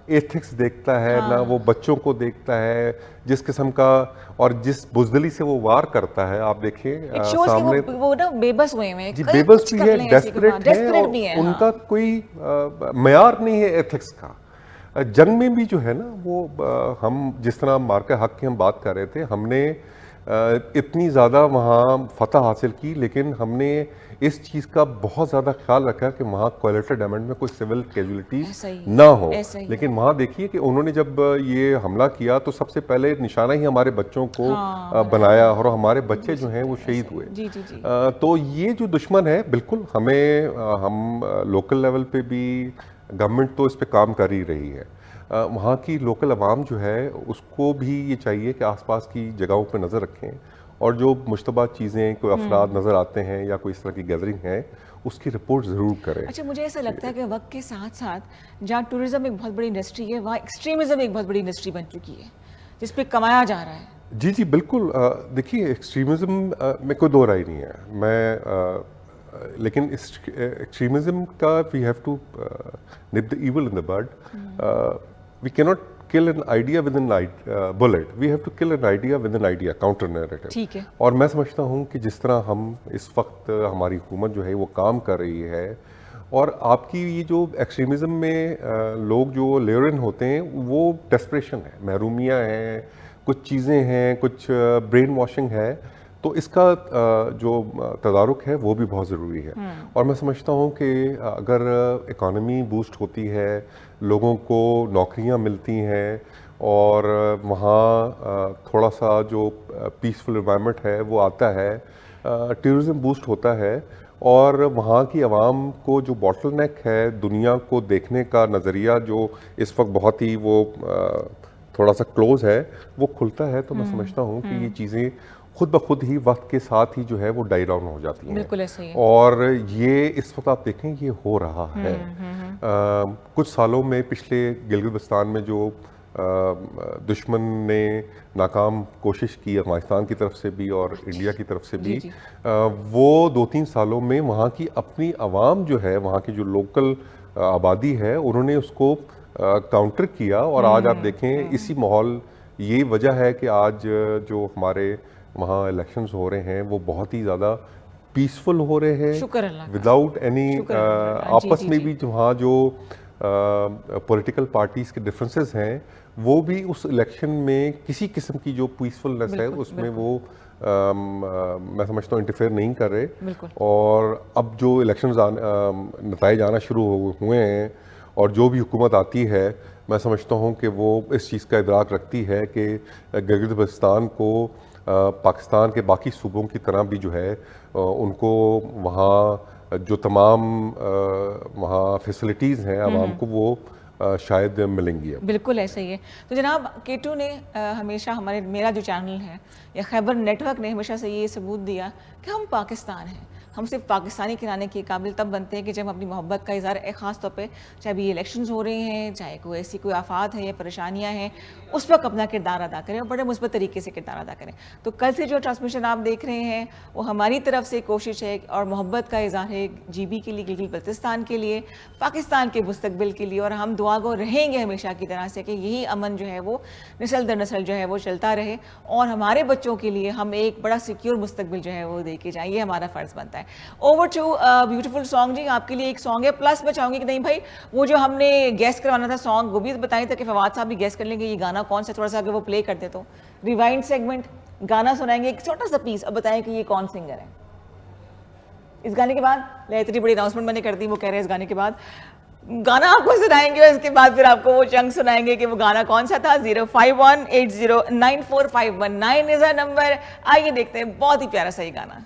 ایتھکس دیکھتا ہے نہ وہ بچوں کو دیکھتا ہے, جس قسم کا اور جس بزدلی سے وہ وار کرتا ہے. آپ دیکھیں سامنے وہ نا بے بس ہوئے ہیں, جی بے بس بھی ہے, ڈیسپریٹ ہے, ان کا کوئی معیار نہیں ہے ایتھکس کا. جنگ میں بھی جو ہے نا وہ ہم جس طرح مارکہ حق کی ہم بات کر رہے تھے, ہم نے اتنی زیادہ وہاں فتح حاصل کی, لیکن ہم نے اس چیز کا بہت زیادہ خیال رکھا کہ وہاں کولیٹرل ڈیمیج میں کوئی سول کیجولیٹیز نہ ہو. لیکن وہاں دیکھیے کہ انہوں نے جب یہ حملہ کیا تو سب سے پہلے نشانہ ہی ہمارے بچوں کو بنایا, اور ہمارے بچے جو ہیں وہ شہید ہوئے. تو یہ جو دشمن ہے, بالکل ہم لوکل لیول پہ بھی گورنمنٹ تو اس پہ کام کر ہی رہی ہے. وہاں کی لوکل عوام جو ہے اس کو بھی یہ چاہیے کہ آس پاس کی جگہوں پہ نظر رکھیں, اور جو مشتبہ چیزیں کوئی افراد نظر آتے ہیں یا کوئی اس طرح کی گیدرنگ ہے اس کی رپورٹ ضرور کریں. اچھا مجھے ایسا لگتا ہے کہ وقت کے ساتھ ساتھ جہاں ٹورزم ایک بہت بڑی انڈسٹری ہے, وہاں ایکسٹریمزم ایک بہت بڑی انڈسٹری بن چکی ہے جس پہ کمایا جا رہا ہے. جی جی بالکل. دیکھیے ایکسٹریمزم میں کوئی دو رائے نہیں ہے, لیکن ایکسٹریمزم کا we have to nip the evil in the bud. We cannot kill an idea with a bullet. We have to kill an idea with an idea, counter narrative. ٹھیک ہے. اور میں سمجھتا ہوں کہ جس طرح ہم اس وقت ہماری حکومت جو ہے وہ کام کر رہی ہے, اور آپ کی یہ جو ایکسٹریمزم میں لوگ جو لیورن ہوتے ہیں وہ ڈیسپریشن ہے, محرومیاں ہیں, کچھ چیزیں ہیں, کچھ برین واشنگ ہے, تو اس کا جو تدارک ہے وہ بھی بہت ضروری ہے. اور میں سمجھتا ہوں کہ اگر اکانومی بوسٹ ہوتی ہے, لوگوں کو نوکریاں ملتی ہیں, اور وہاں تھوڑا سا جو پیسفل انوائرمنٹ ہے وہ آتا ہے, ٹورزم بوسٹ ہوتا ہے, اور وہاں کی عوام کو جو باٹل نیک ہے دنیا کو دیکھنے کا نظریہ جو اس وقت بہت ہی وہ تھوڑا سا کلوز ہے وہ کھلتا ہے, تو میں سمجھتا ہوں کہ یہ چیزیں خود بخود ہی وقت کے ساتھ ہی جو ہے وہ ڈائی ڈاؤن ہو جاتی ہیں. بالکل ایسا ہی ہے. اور یہ اس وقت آپ دیکھیں یہ ہو رہا ہے. کچھ سالوں میں پچھلے گلگت بلتستان میں جو دشمن نے ناکام کوشش کی افغانستان کی طرف سے بھی اور انڈیا کی طرف سے بھی, وہ 2-3 سالوں میں وہاں کی اپنی عوام جو ہے, وہاں کی جو لوکل آبادی ہے, انہوں نے اس کو کاؤنٹر کیا. اور آج آپ دیکھیں اسی ماحول, یہی وجہ ہے کہ آج جو ہمارے وہاں الیکشنز ہو رہے ہیں وہ بہت ہی زیادہ پیسفل ہو رہے ہیں, وداؤٹ اینی آپس میں بھی وہاں جو پولیٹیکل پارٹیز کے ڈفرینسز ہیں وہ بھی اس الیکشن میں کسی قسم کی جو پیسفلنس ہے اس میں وہ میں سمجھتا ہوں انٹرفیئر نہیں کر رہے. اور اب جو الیکشنز نتائج آنا شروع ہوئے ہیں, اور جو بھی حکومت آتی ہے میں سمجھتا ہوں کہ وہ اس چیز کا ادراک رکھتی ہے کہ گلگت بلتستان کو پاکستان کے باقی صوبوں کی طرح بھی جو ہے ان کو وہاں جو تمام وہاں فیسلٹیز ہیں عوام کو وہ شاید ملیں گی. بالکل ایسا ہی ہے. تو جناب K2 نے ہمیشہ میرا جو چینل ہے یا خیبر نیٹ ورک نے ہمیشہ سے یہ ثبوت دیا کہ ہم پاکستان ہیں. ہم صرف پاکستانی کرانے کے قابل تب بنتے ہیں کہ جب اپنی محبت کا اظہار خاص طور پہ چاہے بھی الیکشنز ہو رہے ہیں, چاہے کوئی ایسی کوئی آفات ہے یا پریشانیاں ہیں, اس وقت اپنا کردار ادا کریں اور بڑے مثبت طریقے سے کردار ادا کریں. تو کل سے جو ٹرانسمیشن آپ دیکھ رہے ہیں وہ ہماری طرف سے کوشش ہے اور محبت کا اظہار ہے جی بی کے لیے, گلگت بلتستان کے لیے, پاکستان کے مستقبل کے لیے, اور ہم دعا گو رہیں گے ہمیشہ کی طرح سے کہ یہی امن جو ہے وہ نسل در نسل جو ہے وہ چلتا رہے, اور ہمارے بچوں کے لیے ہم ایک بڑا سیکیور مستقبل جو ہے وہ دے کے جائیں. یہ ہمارا فرض بنتا ہے. Over to beautiful song. جی آپ کے لیے ایک سانگ ہے, پلس میں چاہوں گی کہ نہیں بھائی وہ جو ہم نے گیس کروانا تھا سانگ وہ بھی بتائیں تاکہ فواد صاحب بھی گیس کر لیں گے یہ گانا کون سا, تھوڑا سا اگر وہ پلے کرتے تو ریوائنڈ سیگمنٹ گانا سنائیں گے ایک چھوٹا سا پیس, اب بتائیں کہ یہ کون سنگر ہے. اس گانے کے بعد اتنی بڑی اناؤنسمنٹ میں نے کر دی, وہ کہہ رہے ہیں اس گانے کے بعد گانا آپ کو سنائیں گے اور اس کے بعد پھر آپ کو وہ چنک سنائیں گے کہ وہ گانا کون سا تھا. 05180945119 از اے نمبر. آئیے دیکھتے ہیں, بہت ہی پیارا سا یہ گانا.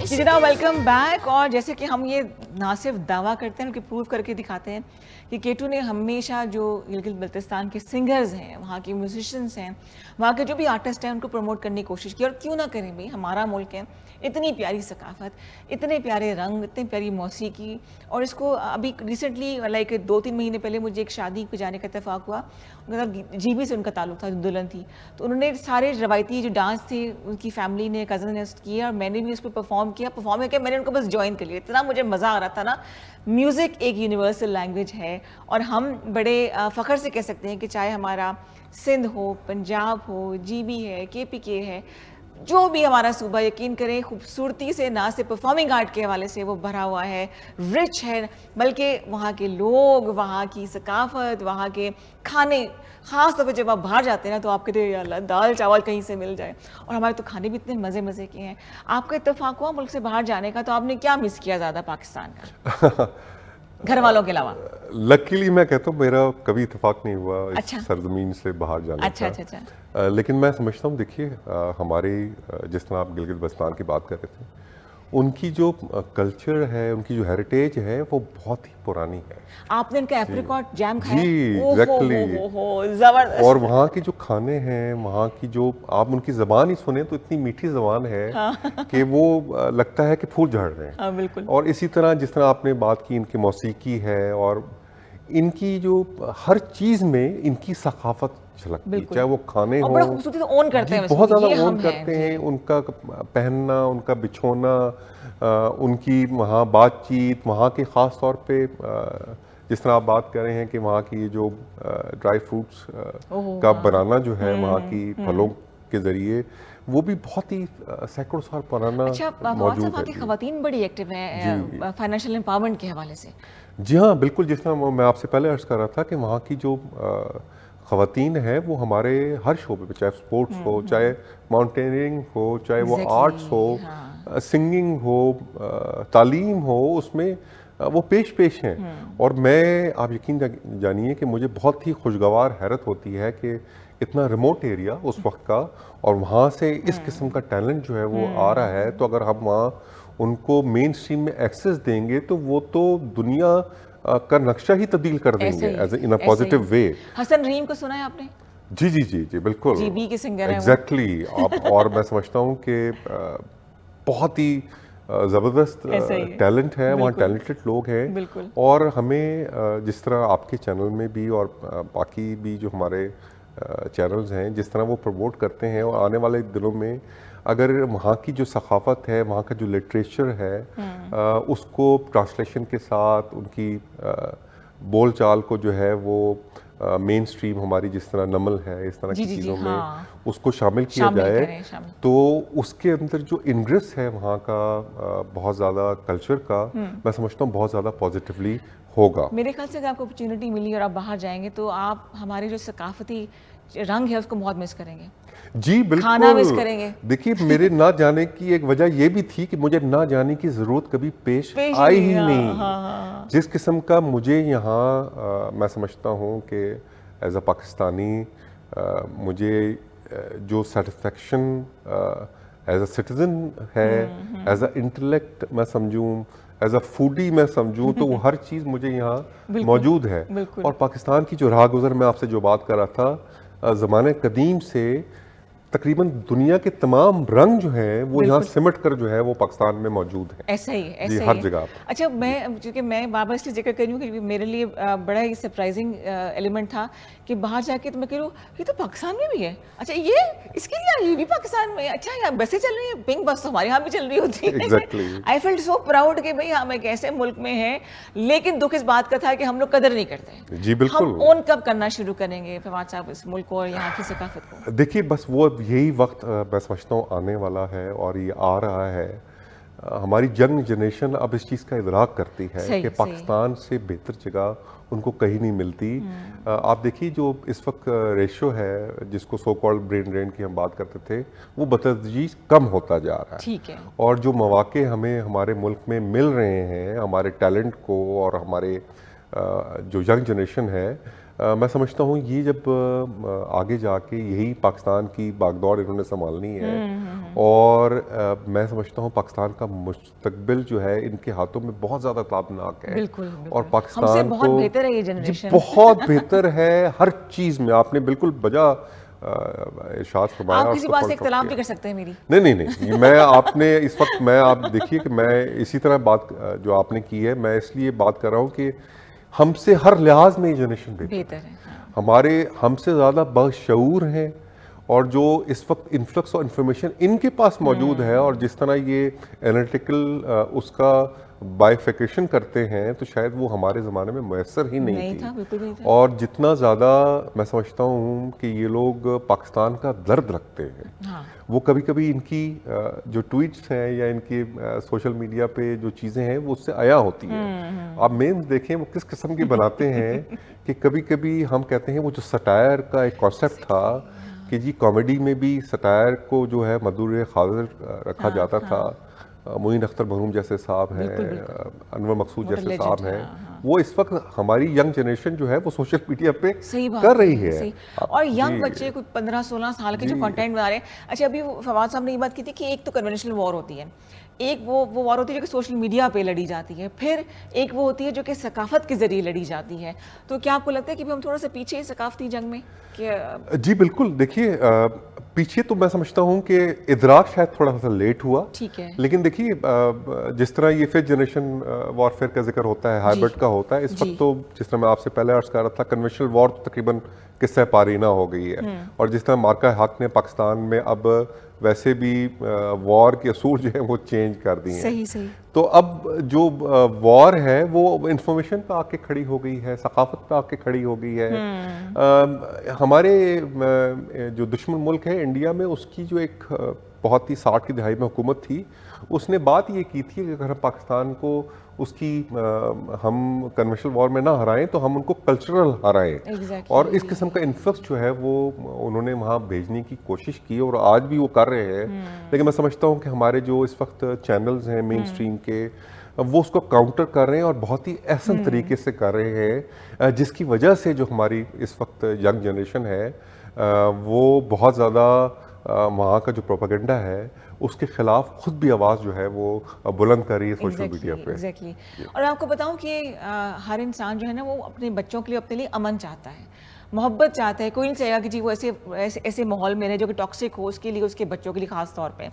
جی جناب ویلکم بیک. اور جیسے کہ ہم یہ نہ صرف دعویٰ کرتے ہیں بلکہ پروو کر کے دکھاتے ہیں کہ کیٹو نے ہمیشہ جو گلگت بلتستان کے سنگرز ہیں, وہاں کے میوزیشینس ہیں, وہاں کے جو بھی آرٹسٹ ہیں ان کو پروموٹ کرنے کی کوشش کی. اور کیوں نہ کریں بھائی, ہمارا ملک ہے, اتنی پیاری ثقافت, اتنے پیارے رنگ, اتنی پیاری موسیقی. اور اس کو ابھی ریسنٹلی لائک 2-3 مہینے پہلے مجھے ایک شادی پہ جانے کا اتفاق ہوا. مطلب جی بی سے ان کا تعلق تھا, دلہن تھی, تو انہوں نے سارے روایتی جو ڈانس تھے ان کی فیملی نے, کزن نے کیا, اور میں نے بھی اس پہ پرفارم کیا کہ میں نے ان کو بس جوائن کر لیا. اتنا مجھے مزہ آ رہا تھا نا. میوزک ایک یونیورسل لینگویج ہے, اور ہم بڑے فخر سے کہہ سکتے ہیں کہ چاہے ہمارا سندھ ہو, پنجاب ہو, جی بی ہے, کے پی کے ہے, جو بھی ہمارا صوبہ, یقین کریں خوبصورتی سے نہ صرف پرفارمنگ آرٹ کے حوالے سے وہ بھرا ہوا ہے, رچ ہے, بلکہ وہاں کے لوگ, وہاں کی ثقافت, وہاں کے کھانے, خاص طور پہ جب آپ باہر جاتے ہیں نا تو آپ کہتے ہیں یا اللہ دال چاول کہیں سے مل جائے. اور ہمارے تو کھانے بھی اتنے مزے مزے کے ہیں. آپ کا اتفاق ہوا ملک سے باہر جانے کا, تو آپ نے کیا مس کیا زیادہ پاکستان کا گھر والوں کے علاوہ؟ لکیلی میں کہتا ہوں میرا کبھی اتفاق نہیں ہوا اس سرزمین سے باہر جانے کا. لیکن میں سمجھتا ہوں, دیکھیے ہمارے جس طرح آپ گلگت بلتستان کی بات کر رہے تھے, ان کی جو کلچر ہے, ان کی جو ہیریٹیج ہے وہ بہت ہی پرانی ہے. آپ نے ان کا ایپریکاٹ جیم کھایا؟ جی ایگزیکٹلی. زبردست. اور وہاں کے جو کھانے ہیں, وہاں کی جو آپ ان کی زبان ہی سنیں تو اتنی میٹھی زبان ہے کہ وہ لگتا ہے کہ پھول جھڑ رہے ہیں. بالکل. اور اسی طرح جس طرح آپ نے بات کی, ان کی موسیقی ہے, اور ان کی جو ہر چیز میں ان کی ثقافت جھلکتی ہے, چاہے وہ کھانے ہوں, بڑا خوبصورتی سے اون کرتے ہیں, بہت زیادہ اون کرتے ہیں. ان کا پہننا, ان کا بچھونا, ان کی وہاں بات چیت, وہاں کے خاص طور پہ جس طرح آپ بات کر رہے ہیں کہ وہاں کی جو ڈرائی فروٹس کا بنانا جو ہے وہاں کی پھلوں کے ذریعے, وہ بھی بہت ہی سینکڑوں سال پرانا موجود ہے. وہاں کی خواتین بڑی ایکٹیو ہیں فائنینشیل امپاورمنٹ کے حوالے سے. جی ہاں بالکل. جس طرح میں آپ سے پہلے عرض کر رہا تھا کہ وہاں کی جو خواتین ہیں وہ ہمارے ہر شعبے پہ, چاہے اسپورٹس ہو, چاہے ماؤنٹینئرنگ ہو, چاہے وہ آرٹس ہو, سنگنگ ہو, تعلیم ہو, اس میں وہ پیش ہیں. اور میں, آپ یقین جانیے کہ مجھے بہت ہی خوشگوار حیرت ہوتی ہے کہ اتنا ریموٹ ایریا اس وقت کا, اور وہاں سے اس قسم کا ٹیلنٹ جو ہے وہ آ رہا ہے. تو اگر ہم وہاں ان کو مین اسٹریم میں ایکسیس دیں گے تو وہ تو دنیا کا نقشہ ہی تبدیل کر دیں گے ان اے پازیٹیو وے. حسن رحیم کو سنا ہے آپ نے؟ جی جی جی جی بالکل. جی بی کے سنگر ہیں ایگزیکٹلی. اور میں سمجھتا ہوں کہ بہت ہی زبردست ٹیلنٹ ہے وہاں, ٹیلنٹڈ لوگ ہیں. اور ہمیں جس طرح آپ کے چینل میں بھی اور باقی بھی جو ہمارے چینلز ہیں, جس طرح وہ پروموٹ کرتے ہیں, اور آنے والے دنوں میں اگر وہاں کی جو ثقافت ہے, وہاں کا جو لٹریچر ہے, اس کو ٹرانسلیشن کے ساتھ ان کی بول چال کو جو ہے وہ مین سٹریم ہماری جس طرح نمل ہے, اس طرح کی چیزوں میں اس کو شامل کیا جائے, تو اس کے اندر جو انگریس ہے وہاں کا بہت زیادہ کلچر کا, میں سمجھتا ہوں بہت زیادہ پازیٹیولی ہوگا. میرے خیال سے اگر آپ کو اپرچونٹی ملی اور آپ باہر جائیں گے تو آپ ہمارے جو ثقافتی رنگ ہے اس کو بہت مس کریں گے. جی بالکل. کھانا مس کریں گے. دیکھیے میرے نہ جانے کی ایک وجہ یہ بھی تھی کہ مجھے نہ جانے کی ضرورت کبھی پیش آئی ہی نہیں. جس قسم کا مجھے یہاں میں سمجھتا ہوں کہ ایز اے پاکستانی مجھے جو سیٹسفیکشن ایز اے سٹیزن ہے, ایز اے انٹلیکٹ میں سمجھوں, ایز اے فوڈی میں سمجھوں, تو وہ ہر چیز مجھے یہاں موجود ہے. اور پاکستان کی جو راہ گزر میں آپ سے جو بات کر رہا تھا, زمانے قدیم سے تقریباً دنیا کے تمام رنگ جو ہیں وہ یہاں سمٹ کر جو ہے وہ پاکستان میں موجود ہیں. ایسا ہی جی ہر جگہ. اچھا چونکہ میں بار بار اس لیے ذکر کر رہی ہوں کہ میرے لیے بڑا ہی سرپرائزنگ ایلیمنٹ تھا کہ باہر جا کے تو میں کہہ رہا ہوں یہ تو پاکستان میں بھی ہے. اچھا یہ اس کے لیے یہ بھی پاکستان میں ہے. اچھا یار بسیں چل رہی ہیں, پنک بس تو ہمارے یہاں بھی چل رہی ہوتی ہے. آئی فیلٹ سو پراؤڈ کہ بھائی ہم ایک ایسے ملک میں ہیں, لیکن دکھ اس بات کا تھا کہ ہم لوگ قدر نہیں کرتے. جی بالکل. ہم اون کب کرنا شروع کریں گے فواد صاحب اس ملک کو اور یہاں کی ثقافت کو؟ دیکھیے بس وہ یہی وقت میں سمجھتا ہوں آنے والا ہے, اور یہ آ رہا ہے. ہماری ینگ جنریشن اب اس چیز کا ادراک کرتی ہے کہ پاکستان سے بہتر جگہ ان کو کہیں نہیں ملتی. آپ دیکھیے جو اس وقت ریشو ہے جس کو سو کالڈ برین ڈرین کی ہم بات کرتے تھے, وہ بتدریج کم ہوتا جا رہا ہے. اور جو مواقع ہمیں ہمارے ملک میں مل رہے ہیں ہمارے ٹیلنٹ کو, اور ہمارے جو ینگ جنریشن ہے میں سمجھتا ہوں یہ جب آگے جا کے یہی پاکستان کی باغ دوڑ انہوں نے سنبھالنی ہے، اور میں سمجھتا ہوں پاکستان کا مستقبل جو ہے ان کے ہاتھوں میں بہت زیادہ تابناک ہے، بالکل اور ہم سے پاکستان بہت کو بہتر ہے یہ جنریشن، بہت بہتر ہے ہر چیز میں. آپ نے بالکل بجا ارشاد فرمایا. آپ کسی بات سے اختلاف بھی کر سکتے ہیں میری. نہیں میں آپ نے اس وقت میں آپ دیکھیے کہ میں اسی طرح بات جو آپ نے کی ہے میں اس لیے بات کر رہا ہوں کہ ہم سے ہر لحاظ میں یہ جنریشن بہتر ہے. ہم سے زیادہ باشعور ہیں، اور جو اس وقت انفلکس اور انفارمیشن ان کے پاس موجود ہے، اور جس طرح یہ انالیٹیکل اس کا بائیفیکیشن کرتے ہیں، تو شاید وہ ہمارے زمانے میں میسر ہی نہیں تھا، بالکل نہیں تھا. اور جتنا زیادہ میں سمجھتا ہوں کہ یہ لوگ پاکستان کا درد رکھتے ہیں، وہ کبھی کبھی ان کی جو ٹویٹس ہیں یا ان کی سوشل میڈیا پہ جو چیزیں ہیں وہ اس سے عیا ہوتی ہیں. آپ مینز دیکھیں وہ کس قسم کی بناتے ہیں کہ کبھی کبھی ہم کہتے ہیں وہ جو سٹائر کا ایک کانسیپٹ تھا کہ جی کامیڈی میں بھی سٹائر کو جو ہے مدور خاطر رکھا جاتا تھا. معین اختر مرحوم جیسے صاحب ہیں، انور مقصود جیسے صاحب ہیں، وہ اس وقت ہماری ینگ جنریشن جو ہے وہ سوشل میڈیا پہ کر رہی ہے. اور ینگ بچے کچھ 15-16 سال کے جو کنٹینٹ بنا رہے ہیں. اچھا ابھی فواد صاحب نے یہ بات کی تھی کہ ایک تو کنونشنل وار ہوتی ہے، ایک وہ وار ہوتی ہے جو کہ سوشل میڈیا پہ لڑی جاتی ہے، پھر ایک وہ ہوتی ہے جو کہ ثقافت کے ذریعے لڑی جاتی ہے. تو کیا آپ کو لگتا ہے کہ ہم تھوڑا سا پیچھے ثقافتی جنگ میں؟ جی بالکل. دیکھیے پیچھے تو میں سمجھتا ہوں کہ ادراک شاید تھوڑا سا لیٹ ہوا، لیکن دیکھیے جس طرح یہ ففتھ جنریشن وارفیئر کا ذکر ہوتا ہے، ہائبرڈ کا ہوتا ہے، اس وقت تو جس طرح میں آپ سے پہلے عرض کر رہا تھا کنونشنل وار تقریباً قصہ پارینہ ہو گئی ہے. اور جس طرح مارکہ حق نے پاکستان میں اب ویسے بھی وار کے اصول جو ہیں وہ چینج کر دیے ہیں. تو اب جو وار ہے وہ انفارمیشن پہ آ کے کھڑی ہو گئی ہے، ثقافت پہ آ کے کھڑی ہو گئی ہے. ہمارے جو دشمن ملک ہے انڈیا میں، اس کی جو ایک بہت ہی 60 کی دہائی میں حکومت تھی، اس نے بات یہ کی تھی کہ اگر ہم پاکستان کو اس کی ہم کنونشنل وار میں نہ ہرائیں تو ہم ان کو کلچرل ہرائیں. اور اس قسم کا انفلکس جو ہے وہ انہوں نے وہاں بھیجنے کی کوشش کی، اور آج بھی وہ کر رہے ہیں. لیکن میں سمجھتا ہوں کہ ہمارے جو اس وقت چینلز ہیں مین اسٹریم کے، وہ اس کو کاؤنٹر کر رہے ہیں اور بہت ہی احسن طریقے سے کر رہے ہیں، جس کی وجہ سے جو ہماری اس وقت ینگ جنریشن ہے وہ بہت زیادہ وہاں کا جو پروپیگنڈا ہے اس کے خلاف خود بھی آواز جو ہے وہ بلند کر رہی ہے سوشل میڈیا پہ. اور آپ کو بتاؤں کہ ہر انسان جو ہے نا وہ اپنے بچوں کے لیے اپنے لیے امن چاہتا ہے، محبت چاہتا ہے. کوئی نہیں چاہے گا کہ جی وہ ایسے ماحول میں رہے جو کہ ٹاکسک ہو، اس کے لیے اس کے بچوں کے لیے خاص طور پہ.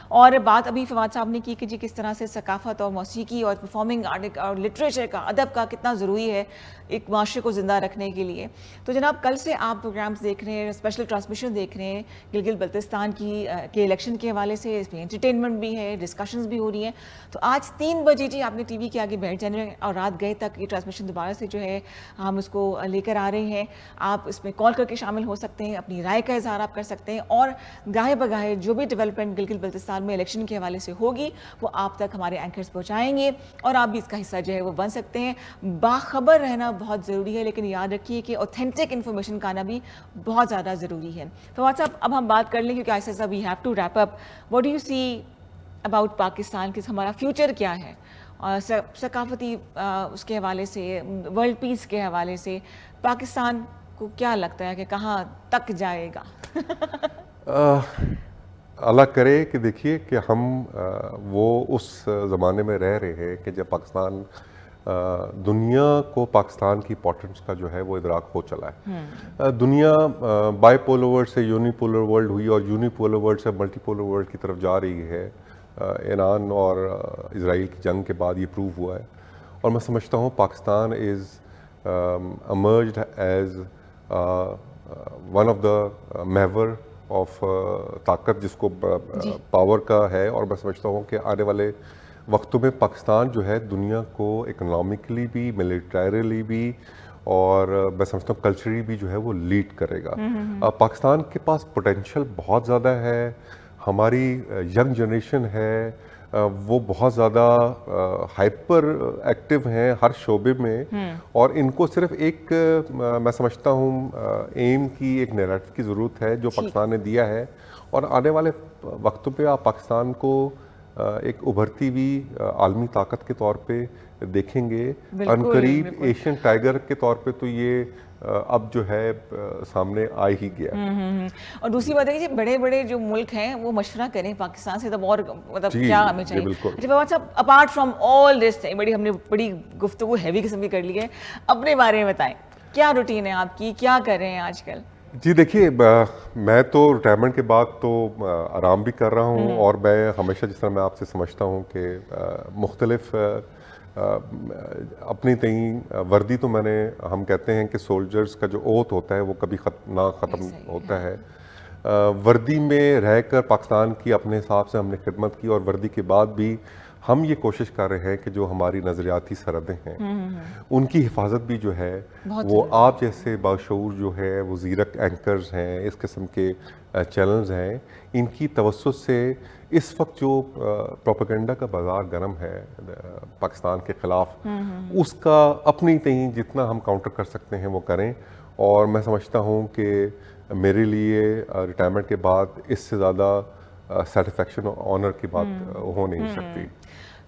اور بات ابھی فواد صاحب نے کی کہ جی کس طرح سے ثقافت اور موسیقی اور پرفارمنگ آرٹ اور لٹریچر کا، ادب کا کتنا ضروری ہے ایک معاشرے کو زندہ رکھنے کے لیے. تو جناب کل سے آپ پروگرامز دیکھ رہے ہیں، اسپیشل ٹرانسمیشن دیکھ رہے ہیں گلگت بلتستان کے الیکشن کے حوالے سے. اس میں انٹرٹینمنٹ بھی ہے، ڈسکشنز بھی ہو رہی ہیں. تو آج 3 بجے جی آپ نے ٹی وی کے آگے بیٹھ جانا ہے، اور رات گئے تک یہ ٹرانسمیشن دوبارہ سے جو ہے ہم اس کو لے کر آ رہے ہیں. آپ اس میں کال کر کے شامل ہو سکتے ہیں، اپنی رائے کا اظہار آپ کر سکتے ہیں، اور گاہے بگاہے جو بھی ڈیولپمنٹ گلگت بلتستان میں الیکشن کے حوالے سے ہوگی وہ آپ تک ہمارے اینکرز پہنچائیں گے، اور آپ بھی اس کا حصہ جو ہے وہ بن سکتے ہیں. باخبر رہنا بہت ضروری ہے، لیکن یاد رکھیے کہ اوتھینٹک انفارمیشن کا آنا بھی بہت زیادہ ضروری ہے. فواد صاحب اب ہم بات کر لیں کیونکہ ایسا we have to wrap up. What do you see about Pakistan کہ ہمارا فیوچر کیا ہے، اور ثقافتی اس کے حوالے سے، ورلڈ پیس کے حوالے سے پاکستان کو کیا لگتا ہے کہ کہاں تک جائے گا؟ اللہ کرے کہ دیکھیے کہ ہم وہ اس زمانے میں رہ رہے ہیں کہ جب پاکستان دنیا کو پاکستان کی امپورٹنس کا جو ہے وہ ادراک ہو چلا ہے. دنیا بائی پولر ورلڈ سے یونی پولر ورلڈ ہوئی، اور یونی پولر ورلڈ سے ملٹی پولر ورلڈ کی طرف جا رہی ہے. ایران اور اسرائیل کی جنگ کے بعد یہ پروو ہوا ہے. اور میں سمجھتا ہوں Pakistan is emerged as one of the محور آف طاقت جس کو پاور کا ہے. اور میں سمجھتا ہوں کہ آنے والے وقتوں میں پاکستان جو ہے دنیا کو اکنامکلی بھی، ملیٹریلی بھی، اور میں سمجھتا ہوں کلچرلی بھی جو ہے وہ لیڈ کرے گا. پاکستان کے پاس پوٹینشیل بہت زیادہ ہے. ہماری ینگ جنریشن ہے وہ بہت زیادہ ہائپر ایکٹیو ہیں ہر شعبے میں، اور ان کو صرف ایک میں سمجھتا ہوں ایم کی، ایک نیریٹو کی ضرورت ہے جو پاکستان نے دیا ہے. اور آنے والے وقتوں پہ آپ پاکستان کو ایک ابھرتی ہوئی عالمی طاقت کے طور پہ دیکھیں گے. عنقریب ایشین ٹائیگر کے طور پہ تو یہ اب جو ہے سامنے آ ہی گیا. اور دوسری بات ہے کہ بڑے بڑے جو ملک ہیں وہ مشورہ کریں پاکستان سے، تب اور مطلب کیا ہمیں چاہیے. اچھا فواد صاحب، اپارٹ فرام آل دس ہم نے بڑی گفتگو ہیوی قسم کی کر لی ہے، اپنے بارے میں بتائیں کیا روٹین ہے آپ کی، کیا کر رہے ہیں آج کل؟ جی دیکھیے، میں تو ریٹائرمنٹ کے بعد تو آرام بھی کر رہا ہوں، اور میں ہمیشہ جس طرح میں آپ سے سمجھتا ہوں کہ مختلف اپنی تئیں وردی تو میں نے، ہم کہتے ہیں کہ سولجرز کا جو اوتھ ہوتا ہے وہ کبھی نہ ختم ہوتا ہے. وردی میں رہ کر پاکستان کی اپنے حساب سے ہم نے خدمت کی، اور وردی کے بعد بھی ہم یہ کوشش کر رہے ہیں کہ جو ہماری نظریاتی سرحدیں ہیں ان کی حفاظت بھی جو ہے وہ آپ جیسے باشعور جو ہے وہ زیرک اینکرز ہیں، اس قسم کے چینلز ہیں، ان کی توسط سے اس وقت جو پروپیگنڈا کا بازار گرم ہے پاکستان کے خلاف، اس کا اپنی تئیں جتنا ہم کاؤنٹر کر سکتے ہیں وہ کریں. اور میں سمجھتا ہوں کہ میرے لیے ریٹائرمنٹ کے بعد اس سے زیادہ سیٹسفیکشن اور آنر کی بات ہو نہیں سکتی.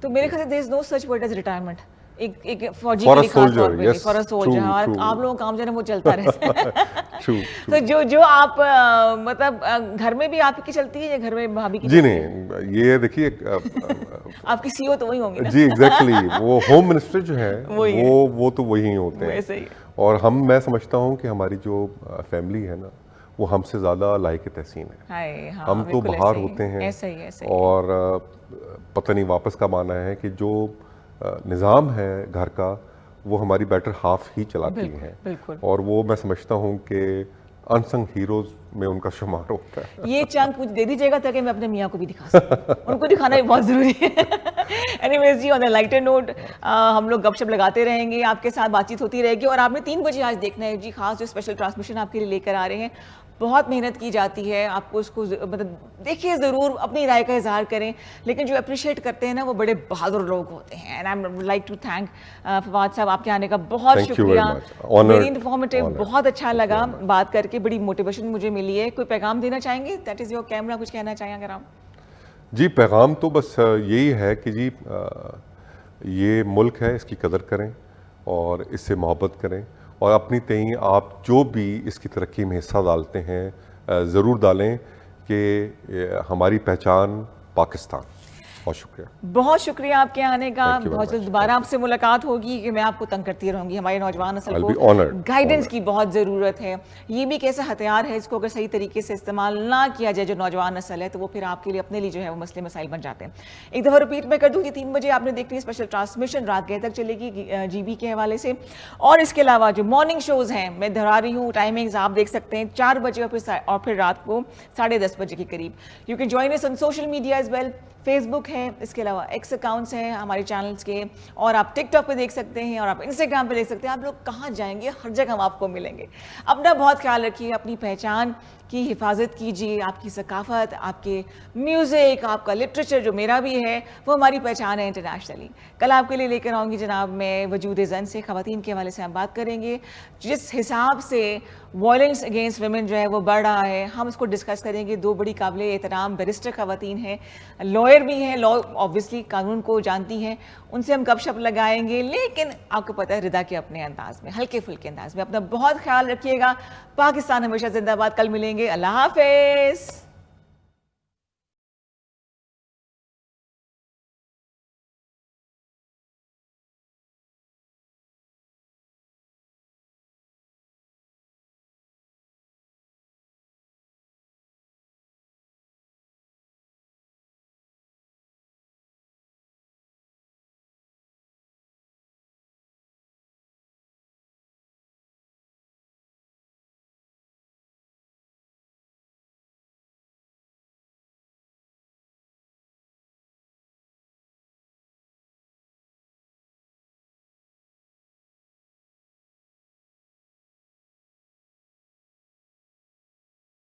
تو میرے خیال سے there is no such word as retirement. ایک فوجی کے لیے خاص طور پہ فار اے سولجر، آپ لوگوں کا کام جو ہے وہ چلتا رہے. تو جو آپ مطلب گھر میں بھی آپ کی چلتی ہے یا گھر میں بھابھی کی؟ جی نہیں، یہ دیکھیے آپ کی سی او تو وہی ہوں گی. جی ایگزیکٹلی، وہ ہوم منسٹر جو ہے وہ تو وہی ہوتے ہیں. اور میں سمجھتا ہوں کہ ہماری جو فیملی ہے نا وہ ہم سے زیادہ لائق تحسین ہے. ہم تو باہر ہوتے ہیں اور پتہ نہیں واپس کب آنا ہے، کہ جو نظام ہے گھر کا وہ ہماری بیٹر ہاف ہی چلاتی ہیں، اور وہ میں سمجھتا ہوں کہ انسنگ ہیروز میں ان کا شمار ہوتا ہے. یہ چنک مجھے دے دیجیے گا تاکہ میں اپنے میاں کو بھی دکھا سکوں، ان کو دکھانا بھی بہت ضروری ہے. اینی ویز جی، آن اے لائٹر نوٹ ہم لوگ گپ شپ لگاتے رہیں گے، آپ کے ساتھ بات چیت ہوتی رہے گی. اور آپ نے 3 بجے آج دیکھنا ہے جی خاص جو اسپیشل ٹرانسمیشن آپ کے لیے لے کر آ رہے ہیں. بہت محنت کی جاتی ہے، آپ کو اس کو مطلب دیکھیے ضرور، اپنی رائے کا اظہار کریں، لیکن جو اپریشیٹ کرتے ہیں نا وہ بڑے بہادر لوگ ہوتے ہیں. And I would like to thank Fawad sahab, آپ کے آنے کا بہت شکریہ، ویری انفارمیٹیو، بہت اچھا لگا بات کر کے، بڑی موٹیویشن مجھے ملی ہے. کوئی پیغام دینا چاہیں گے؟ دیٹ از یور کیمرہ، کچھ کہنا چاہیں اگر آپ؟ جی پیغام تو بس یہی ہے کہ جی یہ ملک ہے، اس کی قدر کریں اور اس سے محبت کریں، اور اپنی تئیں آپ جو بھی اس کی ترقی میں حصہ ڈالتے ہیں ضرور ڈالیں، کہ ہماری پہچان پاکستان. بہت شکریہ. بہت شکریہ آپ کے آنے کا. بہت جلد دوبارہ آپ سے ملاقات ہوگی، کہ میں آپ کو تنگ کرتی رہوں گی. ہمارے نوجوان نسل کو گائیڈنس کی بہت ضرورت ہے. یہ بھی ایک ایسا ہتھیار ہے، اس کو اگر صحیح طریقے سے استعمال نہ کیا جائے جو نوجوان نسل ہے، تو وہ پھر آپ کے لیے اپنے لیے جو ہے وہ مسئلے مسائل بن جاتے ہیں. ایک دفعہ رپیٹ میں کر دوں کہ 3 بجے آپ نے دیکھنی ہے اسپیشل ٹرانسمیشن، رات گئے تک چلے گی جی بی کے حوالے سے. اور اس کے علاوہ جو مارننگ شوز ہیں میں دہرا رہی ہوں، ٹائمنگز آپ دیکھ سکتے ہیں 4 بجے اور پھر رات کو 10:30 بجے کے قریب. You can join us on social media as well. Facebook ہے، اس کے علاوہ ایکس اکاؤنٹس ہیں ہمارے چینلز کے، اور آپ ٹک ٹاک پہ دیکھ سکتے ہیں، اور آپ انسٹاگرام پہ دیکھ سکتے ہیں. آپ لوگ کہاں جائیں گے، ہر جگہ ہم آپ کو ملیں گے. اپنا بہت خیال رکھیے، اپنی پہچان کی حفاظت کیجیے. آپ کی ثقافت، آپ کے میوزک، آپ کا لٹریچر جو میرا بھی ہے، وہ ہماری پہچان ہے انٹرنیشنلی. کل آپ کے لیے لے کر آؤں گی جناب میں وجود زن سے، خواتین کے حوالے سے ہم بات کریں گے. جس حساب سے وائلنس اگینسٹ ویمن جو ہے وہ بڑھ رہا ہے، ہم اس کو ڈسکس کریں گے. 2 بڑی قابل احترام بیرسٹر خواتین ہیں، لائر بھی ہیں، لا آبویسلی قانون کو جانتی ہیں، ان سے ہم گپ شپ لگائیں گے، لیکن آپ کو پتہ ہے ردا کے اپنے انداز میں، ہلکے پھلکے انداز میں. اپنا بہت خیال رکھیے گا. پاکستان ہمیشہ زندہ باد. کل ملیں گے. اللہ حافظ.